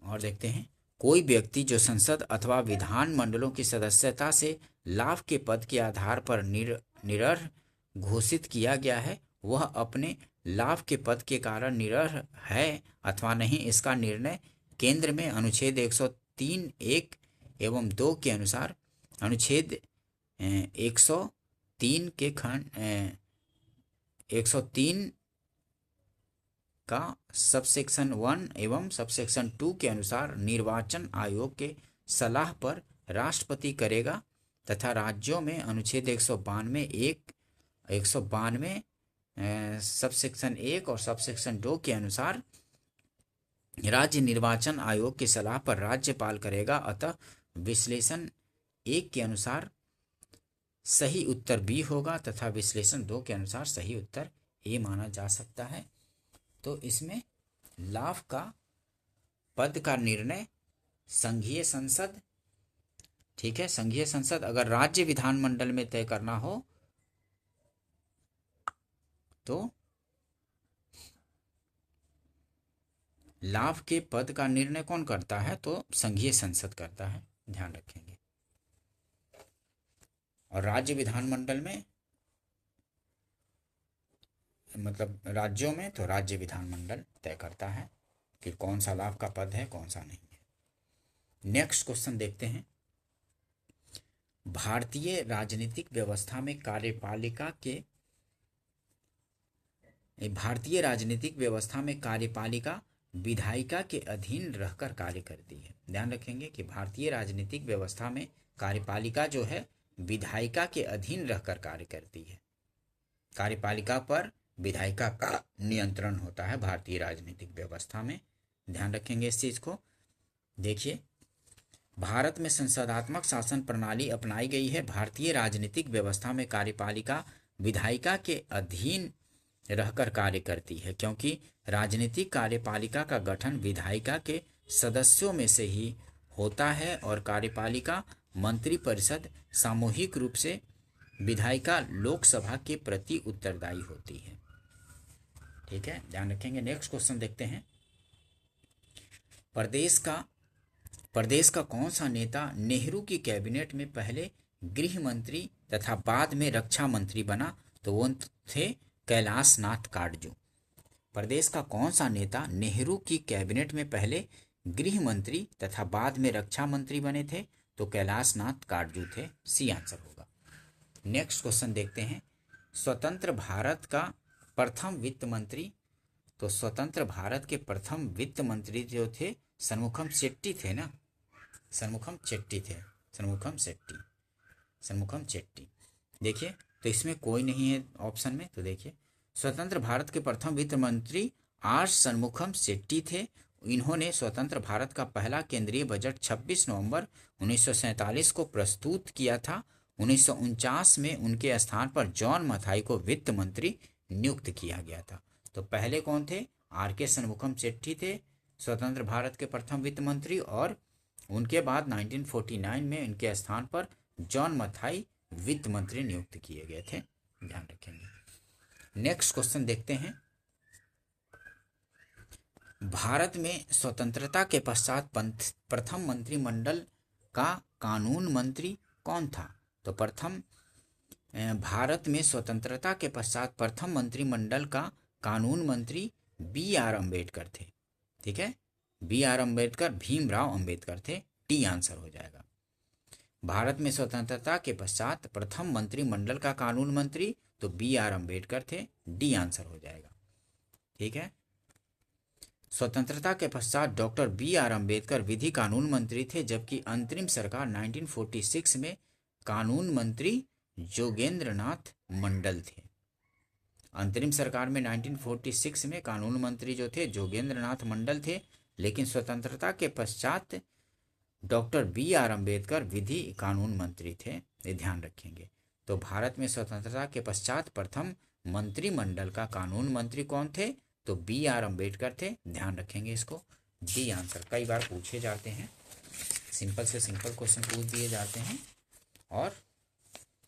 और देखते हैं, कोई व्यक्ति जो संसद अथवा विधान मंडलों की सदस्यता से लाभ के पद के आधार पर निरर्ह घोषित किया गया है, वह अपने लाभ के पद के कारण निरर्ह है अथवा नहीं, इसका निर्णय केंद्र में अनुच्छेद 103(1) एवं 2 के अनुसार अनुच्छेद 103 के खंड 103 का सबसेक्शन 1 एवं सबसेक्शन 2 के अनुसार निर्वाचन आयोग के सलाह पर राष्ट्रपति करेगा तथा राज्यों में अनुच्छेद 192 सबसेक्शन 1 और सबसेक्शन 2 के अनुसार राज्य निर्वाचन आयोग की सलाह पर राज्यपाल करेगा। अतः विश्लेषण 1 के अनुसार सही उत्तर बी होगा तथा विश्लेषण 2 के अनुसार सही उत्तर ए माना जा सकता है। तो इसमें लाभ का पद का निर्णय संघीय संसद, ठीक है, संघीय संसद अगर राज्य विधानमंडल में तय करना हो तो लाभ के पद का निर्णय कौन करता है, तो संघीय संसद करता है, ध्यान रखेंगे। और राज्य विधानमंडल में मतलब राज्यों में तो राज्य विधानमंडल तय करता है कि कौन सा लाभ का पद है कौन सा नहीं है। नेक्स्ट क्वेश्चन देखते हैं, भारतीय राजनीतिक व्यवस्था में कार्यपालिका विधायिका के अधीन रहकर कार्य करती है। ध्यान रखेंगे कि भारतीय राजनीतिक व्यवस्था में कार्यपालिका जो है विधायिका के अधीन रहकर कार्य करती है। कार्यपालिका पर विधायिका का नियंत्रण होता है भारतीय राजनीतिक व्यवस्था में, ध्यान रखेंगे इस चीज को। देखिए, भारत में संसदात्मक शासन प्रणाली अपनाई गई है। भारतीय राजनीतिक व्यवस्था में कार्यपालिका विधायिका के अधीन रहकर कार्य करती है क्योंकि राजनीतिक कार्यपालिका का गठन विधायिका के सदस्यों में से ही होता है और कार्यपालिका मंत्रिपरिषद सामूहिक रूप से विधायिका लोकसभा के प्रति उत्तरदायी होती है। ठीक है, ध्यान रखेंगे। नेक्स्ट क्वेश्चन देखते हैं, प्रदेश का कौन सा नेता नेहरू की कैबिनेट में पहले गृह मंत्री तथा बाद में रक्षा मंत्री बना, तो वो थे कैलाश नाथ काटजू। प्रदेश का कौन सा नेता नेहरू की कैबिनेट में पहले गृह मंत्री तथा बाद में रक्षा मंत्री बने थे, तो कैलाश नाथ काटजू थे, सी आंसर होगा। नेक्स्ट क्वेश्चन देखते हैं, स्वतंत्र भारत का प्रथम वित्त मंत्री, तो स्वतंत्र भारत के प्रथम वित्त मंत्री जो थे सन्मुखम शेट्टी थे ना, सन्मुखम शेट्टी। देखिए, तो इसमें कोई नहीं है ऑप्शन में, तो देखिए स्वतंत्र भारत के प्रथम वित्त मंत्री आर सन्मुखम शेट्टी थे। इन्होंने स्वतंत्र भारत का पहला केंद्रीय बजट 26 नवंबर 1947 को प्रस्तुत किया था। 1949 में उनके स्थान पर जॉन मथाई को वित्त मंत्री नियुक्त किया गया था। तो पहले कौन थे, आर के सन्मुखम शेट्टी थे स्वतंत्र भारत के प्रथम वित्त मंत्री, और उनके बाद 1949 में इनके स्थान पर जॉन मथाई वित्त मंत्री नियुक्त किए गए थे, ध्यान रखेंगे। नेक्स्ट क्वेश्चन देखते हैं, भारत में स्वतंत्रता के पश्चात प्रथम मंत्रिमंडल का कानून मंत्री कौन था, तो भारत में स्वतंत्रता के पश्चात प्रथम मंत्रिमंडल का कानून मंत्री बी आर अम्बेडकर थे। ठीक है, बी आर अम्बेडकर, भीमराव अम्बेडकर थे, टी आंसर हो जाएगा। भारत में स्वतंत्रता के पश्चात प्रथम मंत्रिमंडल का कानून मंत्री तो B.R. अम्बेडकर थे। डी आंसर हो जाएगा। ठीक है। स्वतंत्रता के पश्चात डॉक्टर B.R. अम्बेडकर विधि कानून मंत्री थे, जबकि अंतरिम सरकार 1946 में कानून मंत्री जोगेंद्र नाथ मंडल थे। अंतरिम सरकार में 1946 में कानून मंत्री जो थे जोगेंद्र नाथ मंडल थे, लेकिन स्वतंत्रता के पश्चात डॉक्टर B.R. अम्बेडकर विधि कानून मंत्री थे। ये ध्यान रखेंगे। तो भारत में स्वतंत्रता के पश्चात प्रथम मंत्रिमंडल का कानून मंत्री कौन थे? तो B.R. अम्बेडकर थे। ध्यान रखेंगे इसको। डी आंसर कई बार पूछे जाते हैं, सिंपल से सिंपल क्वेश्चन पूछ दिए जाते हैं और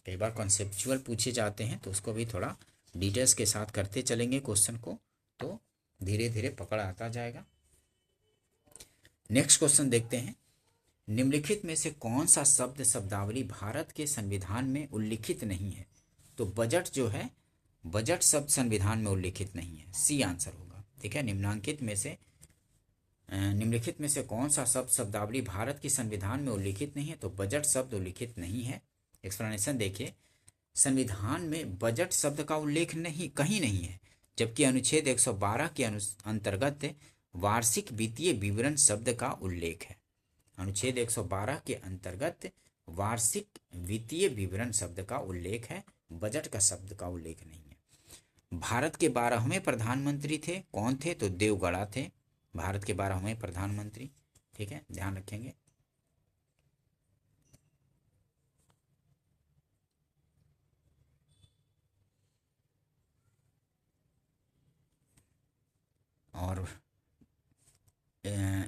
कई बार कॉन्सेप्चुअल पूछे जाते हैं, तो उसको भी थोड़ा डिटेल्स के साथ करते चलेंगे क्वेश्चन को, तो धीरे धीरे पकड़ आता जाएगा। नेक्स्ट क्वेश्चन देखते हैं। निम्नलिखित में से कौन सा शब्द शब्दावली भारत के संविधान में उल्लिखित नहीं है? तो बजट जो है, बजट शब्द संविधान में उल्लिखित नहीं है। सी आंसर होगा। ठीक है। निम्नलिखित में से कौन सा शब्द शब्दावली भारत के संविधान में उल्लिखित नहीं है? तो बजट शब्द उल्लिखित नहीं है। एक्सप्लेनेशन देखिए। संविधान में बजट शब्द का उल्लेख नहीं, कहीं नहीं है, जबकि अनुच्छेद 112 के अंतर्गत वार्षिक वित्तीय विवरण शब्द का उल्लेख है। अनुच्छेद 112 के अंतर्गत वार्षिक वित्तीय विवरण शब्द का उल्लेख है, बजट का शब्द का उल्लेख नहीं है। भारत के 12वें प्रधानमंत्री थे, कौन थे? तो देवगौड़ा थे, भारत के 12वें प्रधानमंत्री। ठीक है, ध्यान रखेंगे। और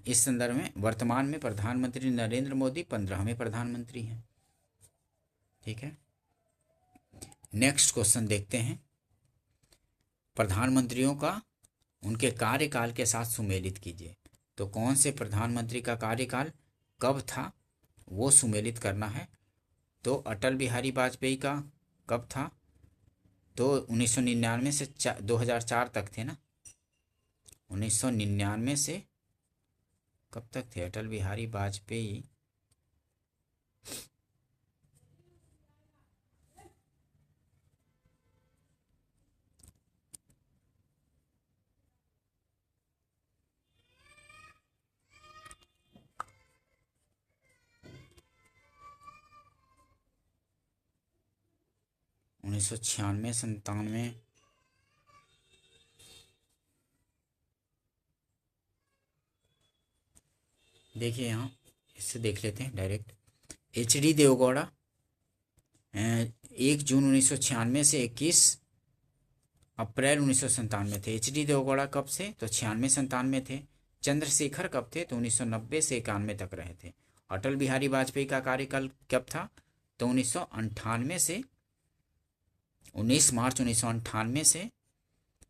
इस संदर्भ में वर्तमान में प्रधानमंत्री नरेंद्र मोदी 15वें प्रधानमंत्री हैं। ठीक है। नेक्स्ट क्वेश्चन देखते हैं। प्रधानमंत्रियों का उनके कार्यकाल के साथ सुमेलित कीजिए। तो कौन से प्रधानमंत्री का कार्यकाल कब था वो सुमेलित करना है। तो अटल बिहारी वाजपेयी का कब था? तो 1999 से 2004 तक थे ना। 1999 से कब तक थे अटल बिहारी वाजपेयी? उन्नीस सौ 96-97। देखिए यहाँ इससे देख लेते हैं डायरेक्ट। HD देवगौड़ा 1 जून 1996 से 21 अप्रैल 1997 थे। HD देवगौड़ा कब से? तो 96-97 थे। चंद्रशेखर कब थे? तो 1990 से 91 तक रहे थे। अटल बिहारी वाजपेयी का कार्यकाल कब था? तो 1998 से 19 मार्च 1998 से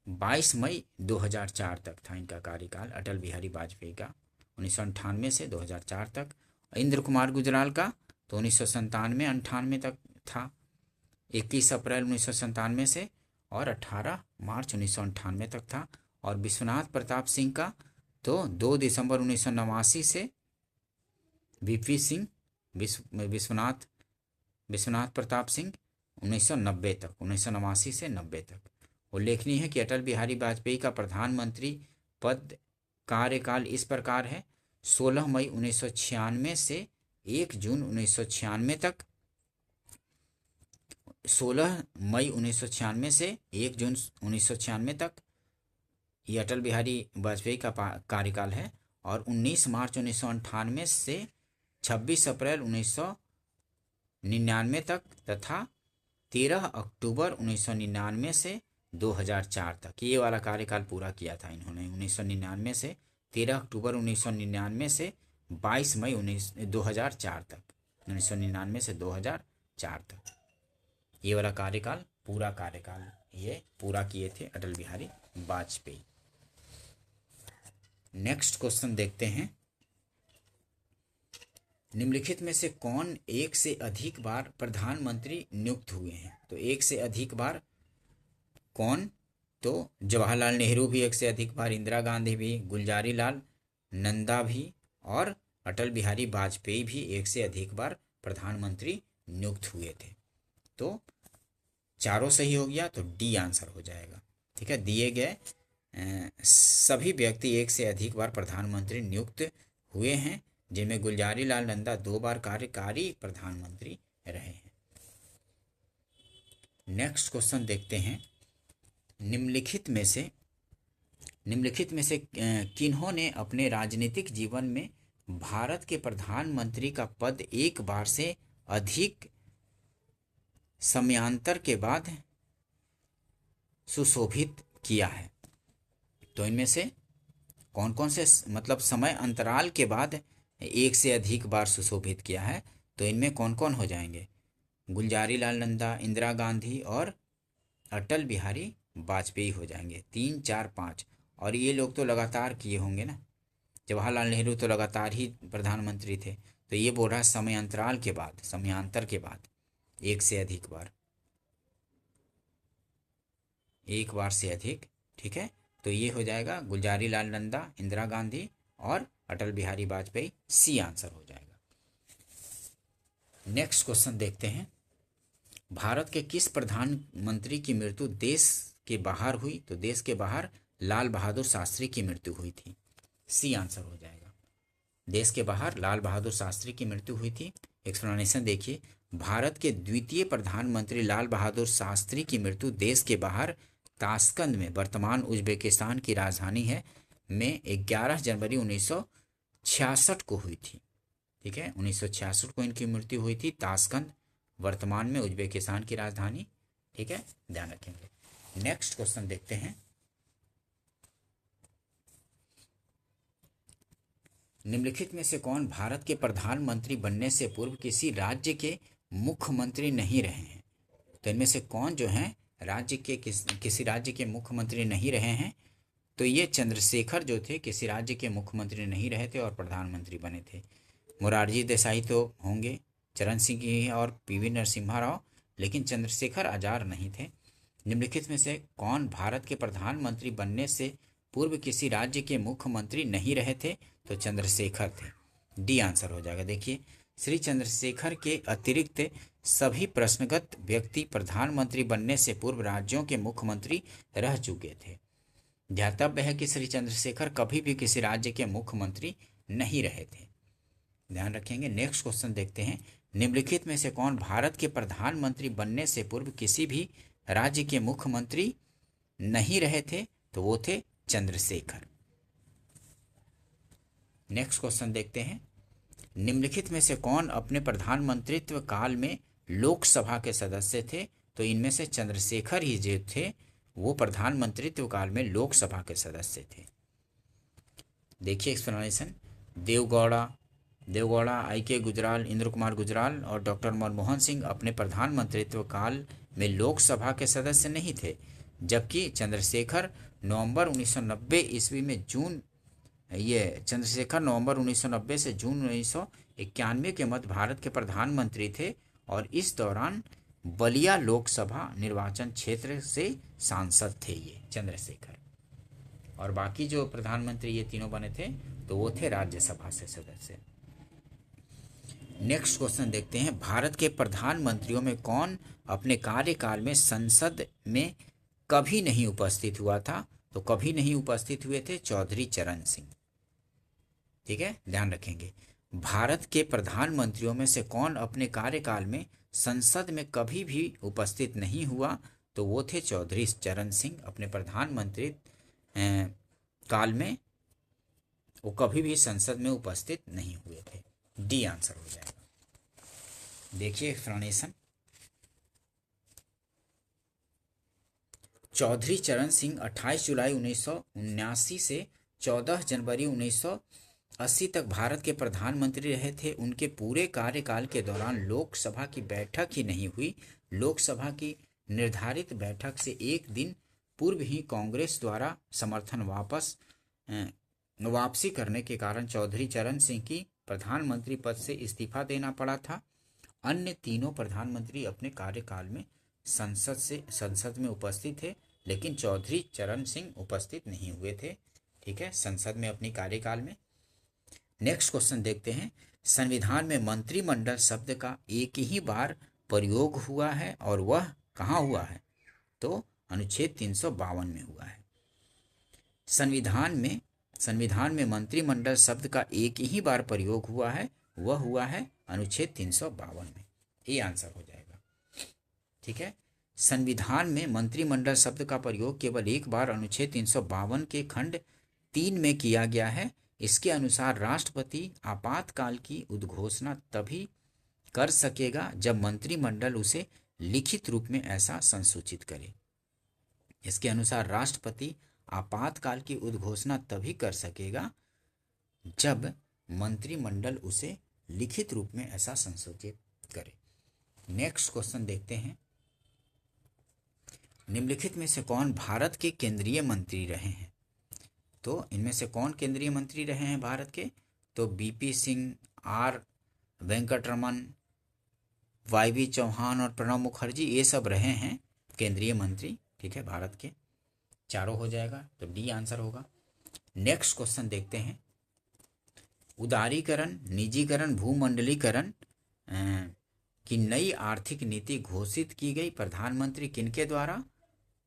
22 मई 2004 तक था इनका कार्यकाल, अटल बिहारी वाजपेयी का 1998 से 2004 तक। इंद्र कुमार गुजराल का तो 1997-98 तक था, 21 अप्रैल 1997 से और 18 मार्च 1998 तक था। और विश्वनाथ प्रताप सिंह का तो 2 दिसंबर 1989 से VP सिंह विश्वनाथ प्रताप सिंह 1990 तक, 1989 से 90 तक। उल्लेखनीय है कि अटल बिहारी वाजपेयी का प्रधानमंत्री पद कार्यकाल इस प्रकार है। 16 मई 1996 से 1 जून 1996 तक। 16 मई 1996 से 1 जून 1996 तक ये अटल बिहारी वाजपेयी का कार्यकाल है। और 19 मार्च 1998 से 26 अप्रैल 1999 तक तथा 13 अक्टूबर 1999 से 2004 तक ये वाला कार्यकाल पूरा किया था इन्होंने। 1999 से 13 अक्टूबर 1999 से 22 मई 2004 तक, 1999 से 2004 तक ये वाला कार्यकाल ये पूरा किए थे अटल बिहारी वाजपेयी। नेक्स्ट क्वेश्चन देखते हैं। निम्नलिखित में से कौन एक से अधिक बार प्रधानमंत्री नियुक्त हुए हैं? तो एक से अधिक बार कौन? तो जवाहरलाल नेहरू भी एक से अधिक बार, इंदिरा गांधी भी, गुलजारी लाल नंदा भी और अटल बिहारी वाजपेयी भी एक से अधिक बार प्रधानमंत्री नियुक्त हुए थे। तो चारों सही हो गया तो डी आंसर हो जाएगा। ठीक है, दिए गए सभी व्यक्ति एक से अधिक बार प्रधानमंत्री नियुक्त हुए हैं, जिनमें गुलजारी लाल नंदा 2 बार कार्यकारी प्रधानमंत्री रहे हैं। नेक्स्ट क्वेश्चन देखते हैं, निम्नलिखित में से किन्होंने अपने राजनीतिक जीवन में भारत के प्रधानमंत्री का पद एक बार से अधिक समयांतर के बाद सुशोभित किया है? तो इनमें से कौन कौन से मतलब समय अंतराल के बाद एक से अधिक बार सुशोभित किया है? तो इनमें कौन कौन हो जाएंगे? गुलजारी लाल नंदा, इंदिरा गांधी और अटल बिहारी वाजपेयी हो जाएंगे। 3, 4, 5। और ये लोग तो लगातार किए होंगे ना, जवाहरलाल नेहरू तो लगातार ही प्रधानमंत्री थे। तो ये बोल रहा है समयांतराल के बाद, समयांतर के बाद एक से अधिक बार, एक बार से अधिक। ठीक है, तो ये हो जाएगा गुलजारी लाल नंदा, इंदिरा गांधी और अटल बिहारी वाजपेयी। सी आंसर हो जाएगा। नेक्स्ट क्वेश्चन देखते हैं, भारत के किस प्रधानमंत्री की मृत्यु देश के बाहर हुई? तो देश के बाहर लाल बहादुर शास्त्री की मृत्यु हुई थी। सी आंसर हो जाएगा। देश के बाहर लाल बहादुर शास्त्री की मृत्यु हुई थी। एक्सप्लेनेशन देखिए, भारत के द्वितीय प्रधानमंत्री लाल बहादुर शास्त्री की मृत्यु देश के बाहर ताशकंद में, वर्तमान उज्बेकिस्तान की राजधानी है, में 11 जनवरी 1966 को हुई थी। ठीक है, 1966 को इनकी मृत्यु हुई थी, ताशकंद, वर्तमान में उज्बेकिस्तान की राजधानी। ठीक है, ध्यान रखेंगे। नेक्स्ट क्वेश्चन देखते हैं, निम्नलिखित में से कौन भारत के प्रधानमंत्री बनने से पूर्व किसी राज्य के मुख्यमंत्री नहीं रहे हैं? तो इनमें से कौन जो है राज्य के किसी राज्य के मुख्यमंत्री नहीं रहे हैं? तो ये चंद्रशेखर जो थे किसी राज्य के मुख्यमंत्री नहीं रहे थे और प्रधानमंत्री बने थे। मोरारजी देसाई तो होंगे, चरण सिंह की और पीवी नरसिम्हा राव, लेकिन चंद्रशेखर आजाद नहीं थे। निम्नलिखित में से कौन भारत के प्रधानमंत्री बनने से पूर्व किसी राज्य के मुख्यमंत्री नहीं रहे थे? तो चंद्रशेखर थे। डी आंसर हो जाएगा। देखिए, श्री चंद्रशेखर के अतिरिक्त सभी प्रश्नगत व्यक्ति प्रधानमंत्री बनने से पूर्व राज्यों के मुख्यमंत्री रह चुके थे। ध्यातव्य है कि श्री चंद्रशेखर कभी भी किसी राज्य के मुख्यमंत्री नहीं रहे थे। ध्यान रखेंगे। नेक्स्ट क्वेश्चन देखते हैं, निम्नलिखित में से कौन भारत के प्रधानमंत्री बनने से पूर्व किसी भी राज्य के मुख्यमंत्री नहीं रहे थे? तो वो थे चंद्रशेखर। नेक्स्ट क्वेश्चन देखते हैं, निम्नलिखित में से कौन अपने प्रधानमंत्रित्व काल में लोकसभा के सदस्य थे? तो इनमें से चंद्रशेखर ही जो थे वो प्रधानमंत्रित्व काल में लोकसभा के सदस्य थे। देखिए एक्सप्लेनेशन, देवगौड़ा, I.K. गुजराल, इंद्र कुमार गुजराल और डॉक्टर मनमोहन सिंह अपने प्रधानमंत्रित्व काल में लोकसभा के सदस्य नहीं थे, जबकि चंद्रशेखर नवंबर 1990 ईस्वी में चंद्रशेखर नवंबर 1990 से जून 1991 के मध्य भारत के प्रधानमंत्री थे और इस दौरान बलिया लोकसभा निर्वाचन क्षेत्र से सांसद थे ये चंद्रशेखर। और बाकी जो प्रधानमंत्री ये तीनों बने थे तो वो थे राज्यसभा से सदस्य। नेक्स्ट क्वेश्चन देखते हैं, भारत के प्रधानमंत्रियों में कौन अपने कार्यकाल में संसद में कभी नहीं उपस्थित हुआ था? तो कभी नहीं उपस्थित हुए थे चौधरी चरण सिंह। ठीक है, ध्यान रखेंगे। भारत के प्रधानमंत्रियों में से कौन अपने कार्यकाल में संसद में कभी भी उपस्थित नहीं हुआ? तो वो थे चौधरी चरण सिंह। अपने प्रधानमंत्री काल में वो कभी भी संसद में उपस्थित नहीं हुए थे। डी आंसर हो जाएगा। देखिए एक्सप्लेनेशन, चौधरी चरण सिंह 28 जुलाई 1979 से 14 जनवरी 1980 तक भारत के प्रधानमंत्री रहे थे। उनके पूरे कार्यकाल के दौरान लोकसभा की बैठक ही नहीं हुई। लोकसभा की निर्धारित बैठक से एक दिन पूर्व ही कांग्रेस द्वारा समर्थन वापसी करने के कारण चौधरी चरण सिंह की प्रधानमंत्री पद से इस्तीफा देना पड़ा था। अन्य तीनों प्रधानमंत्री अपने कार्यकाल में संसद में उपस्थित थे, लेकिन चौधरी चरण सिंह उपस्थित नहीं हुए थे। ठीक है, संसद में अपनी कार्यकाल में। नेक्स्ट क्वेश्चन देखते हैं, संविधान में मंत्रिमंडल शब्द का एक ही बार प्रयोग हुआ है और वह कहाँ हुआ है? तो अनुच्छेद 352 में हुआ है। संविधान में मंत्रिमंडल शब्द का एक ही बार प्रयोग हुआ है, वह हुआ है अनुच्छेद 352 में। ये आंसर हो जाएगा। ठीक है, संविधान में मंत्रिमंडल शब्द का प्रयोग केवल एक बार अनुच्छेद 352 के खंड 3 में किया गया है। इसके अनुसार राष्ट्रपति आपातकाल की उद्घोषणा तभी कर सकेगा जब मंत्रिमंडल उसे लिखित रूप में ऐसा संसूचित करे। इसके अनुसार राष्ट्रपति आपातकाल की उद्घोषणा तभी कर सकेगा जब मंत्रिमंडल उसे लिखित रूप में ऐसा संसूचित करे। नेक्स्ट क्वेश्चन देखते हैं। निम्नलिखित में से कौन भारत के केंद्रीय मंत्री रहे हैं? तो इनमें से कौन केंद्रीय मंत्री रहे हैं भारत के? तो BP Singh, R Venkataraman, YV Chauhan और प्रणब मुखर्जी, ये सब रहे हैं केंद्रीय मंत्री। ठीक है, भारत के चारों हो जाएगा, तो डी आंसर होगा। नेक्स्ट क्वेश्चन देखते हैं। उदारीकरण, निजीकरण, भूमंडलीकरण की नई आर्थिक नीति घोषित की गई प्रधानमंत्री किनके द्वारा?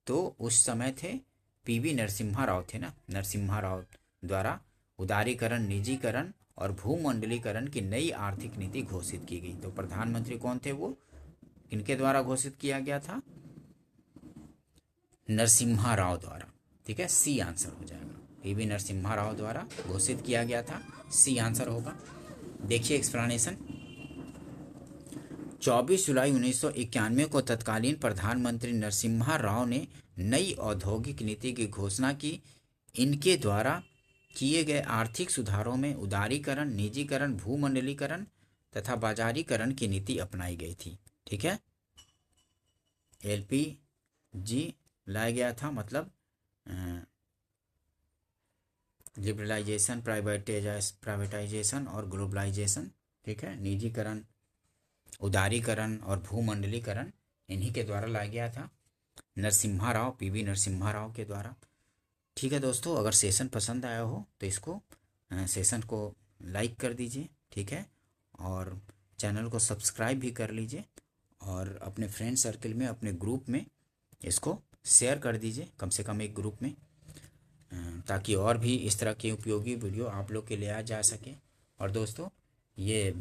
तो उस समय थे पीवी नरसिम्हा राव थे ना, नरसिम्हा राव द्वारा उदारीकरण, निजीकरण और भूमंडलीकरण की नई आर्थिक नीति घोषित की गई। तो प्रधानमंत्री कौन थे वो? किनके द्वारा घोषित किया गया था? नरसिम्हा राव द्वारा। ठीक है, सी आंसर हो जाएगा। पीवी नरसिम्हा राव द्वारा घोषित किया गया था, सी आंसर होगा। देखिए एक्सप्लेनेशन। 24 जुलाई 1991 को तत्कालीन प्रधानमंत्री नरसिम्हा राव ने नई औद्योगिक नीति की घोषणा की। इनके द्वारा किए गए आर्थिक सुधारों में उदारीकरण, निजीकरण, भूमंडलीकरण तथा बाजारीकरण की नीति अपनाई गई थी। ठीक है, LPG लाया गया था, मतलब लिबरलाइजेशन, प्राइवेटाइजेशन और ग्लोबलाइजेशन। ठीक है, निजीकरण, उदारीकरण और भूमंडलीकरण इन्हीं के द्वारा लाया गया था, नरसिम्हा राव, पीवी नरसिम्हा राव के द्वारा। ठीक है दोस्तों, अगर सेशन पसंद आया हो तो इसको सेशन को लाइक कर दीजिए। ठीक है, और चैनल को सब्सक्राइब भी कर लीजिए और अपने फ्रेंड सर्कल में, अपने ग्रुप में इसको शेयर कर दीजिए, कम से कम एक ग्रुप में, ताकि और भी इस तरह के उपयोगी वीडियो आप लोग के लिए आ जा सके। और दोस्तों, ये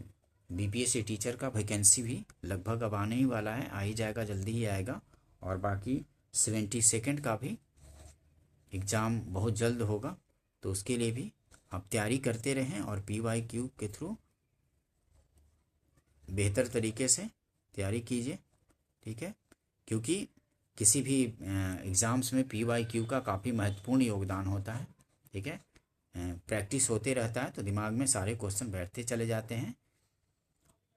BPSC टीचर का वैकेंसी भी लगभग अब आने ही वाला है, आ ही जाएगा, जल्दी ही आएगा। और बाकी 72nd का भी एग्ज़ाम बहुत जल्द होगा, तो उसके लिए भी आप तैयारी करते रहें और PYQ के थ्रू बेहतर तरीके से तैयारी कीजिए। ठीक है, क्योंकि किसी भी एग्ज़ाम्स में PYQ का काफ़ी महत्वपूर्ण योगदान होता है। ठीक है, प्रैक्टिस होते रहता है तो दिमाग में सारे क्वेश्चन बैठते चले जाते हैं।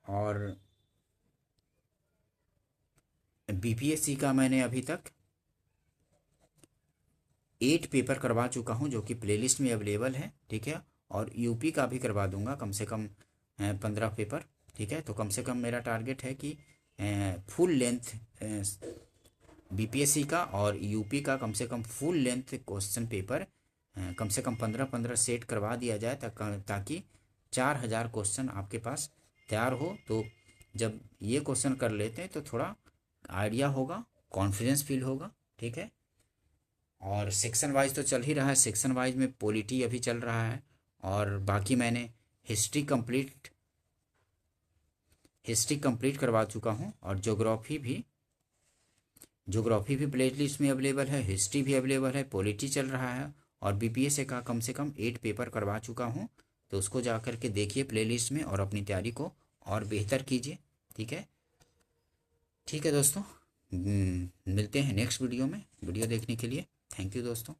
और BPSC का मैंने अभी तक 8 पेपर करवा चुका हूं, जो कि प्लेलिस्ट में अवेलेबल है। ठीक है, और यूपी का भी करवा दूंगा, कम से कम 15 पेपर। ठीक है, तो कम से कम मेरा टारगेट है कि फुल लेंथ BPSC का और यूपी का कम से कम फुल लेंथ क्वेश्चन पेपर कम से कम 15-15 सेट करवा दिया जाए, ताकि 4000 क्वेश्चन आपके पास तैयार हो। तो जब ये क्वेश्चन कर लेते हैं तो थोड़ा आइडिया होगा, कॉन्फिडेंस फील होगा। ठीक है, और सेक्शन वाइज तो चल ही रहा है, सेक्शन वाइज में पॉलिटी अभी चल रहा है, और बाकी मैंने हिस्ट्री कंप्लीट करवा चुका हूँ, और ज्योग्राफी भी प्लेलिस्ट में अवेलेबल है, हिस्ट्री भी अवेलेबल है, पॉलिटी चल रहा है, और BPSC का कम से कम 8 पेपर करवा चुका हूँ। तो उसको जा कर के देखिए प्लेलिस्ट में और अपनी तैयारी को और बेहतर कीजिए। ठीक है दोस्तों, मिलते हैं नेक्स्ट वीडियो में। वीडियो देखने के लिए थैंक यू दोस्तों।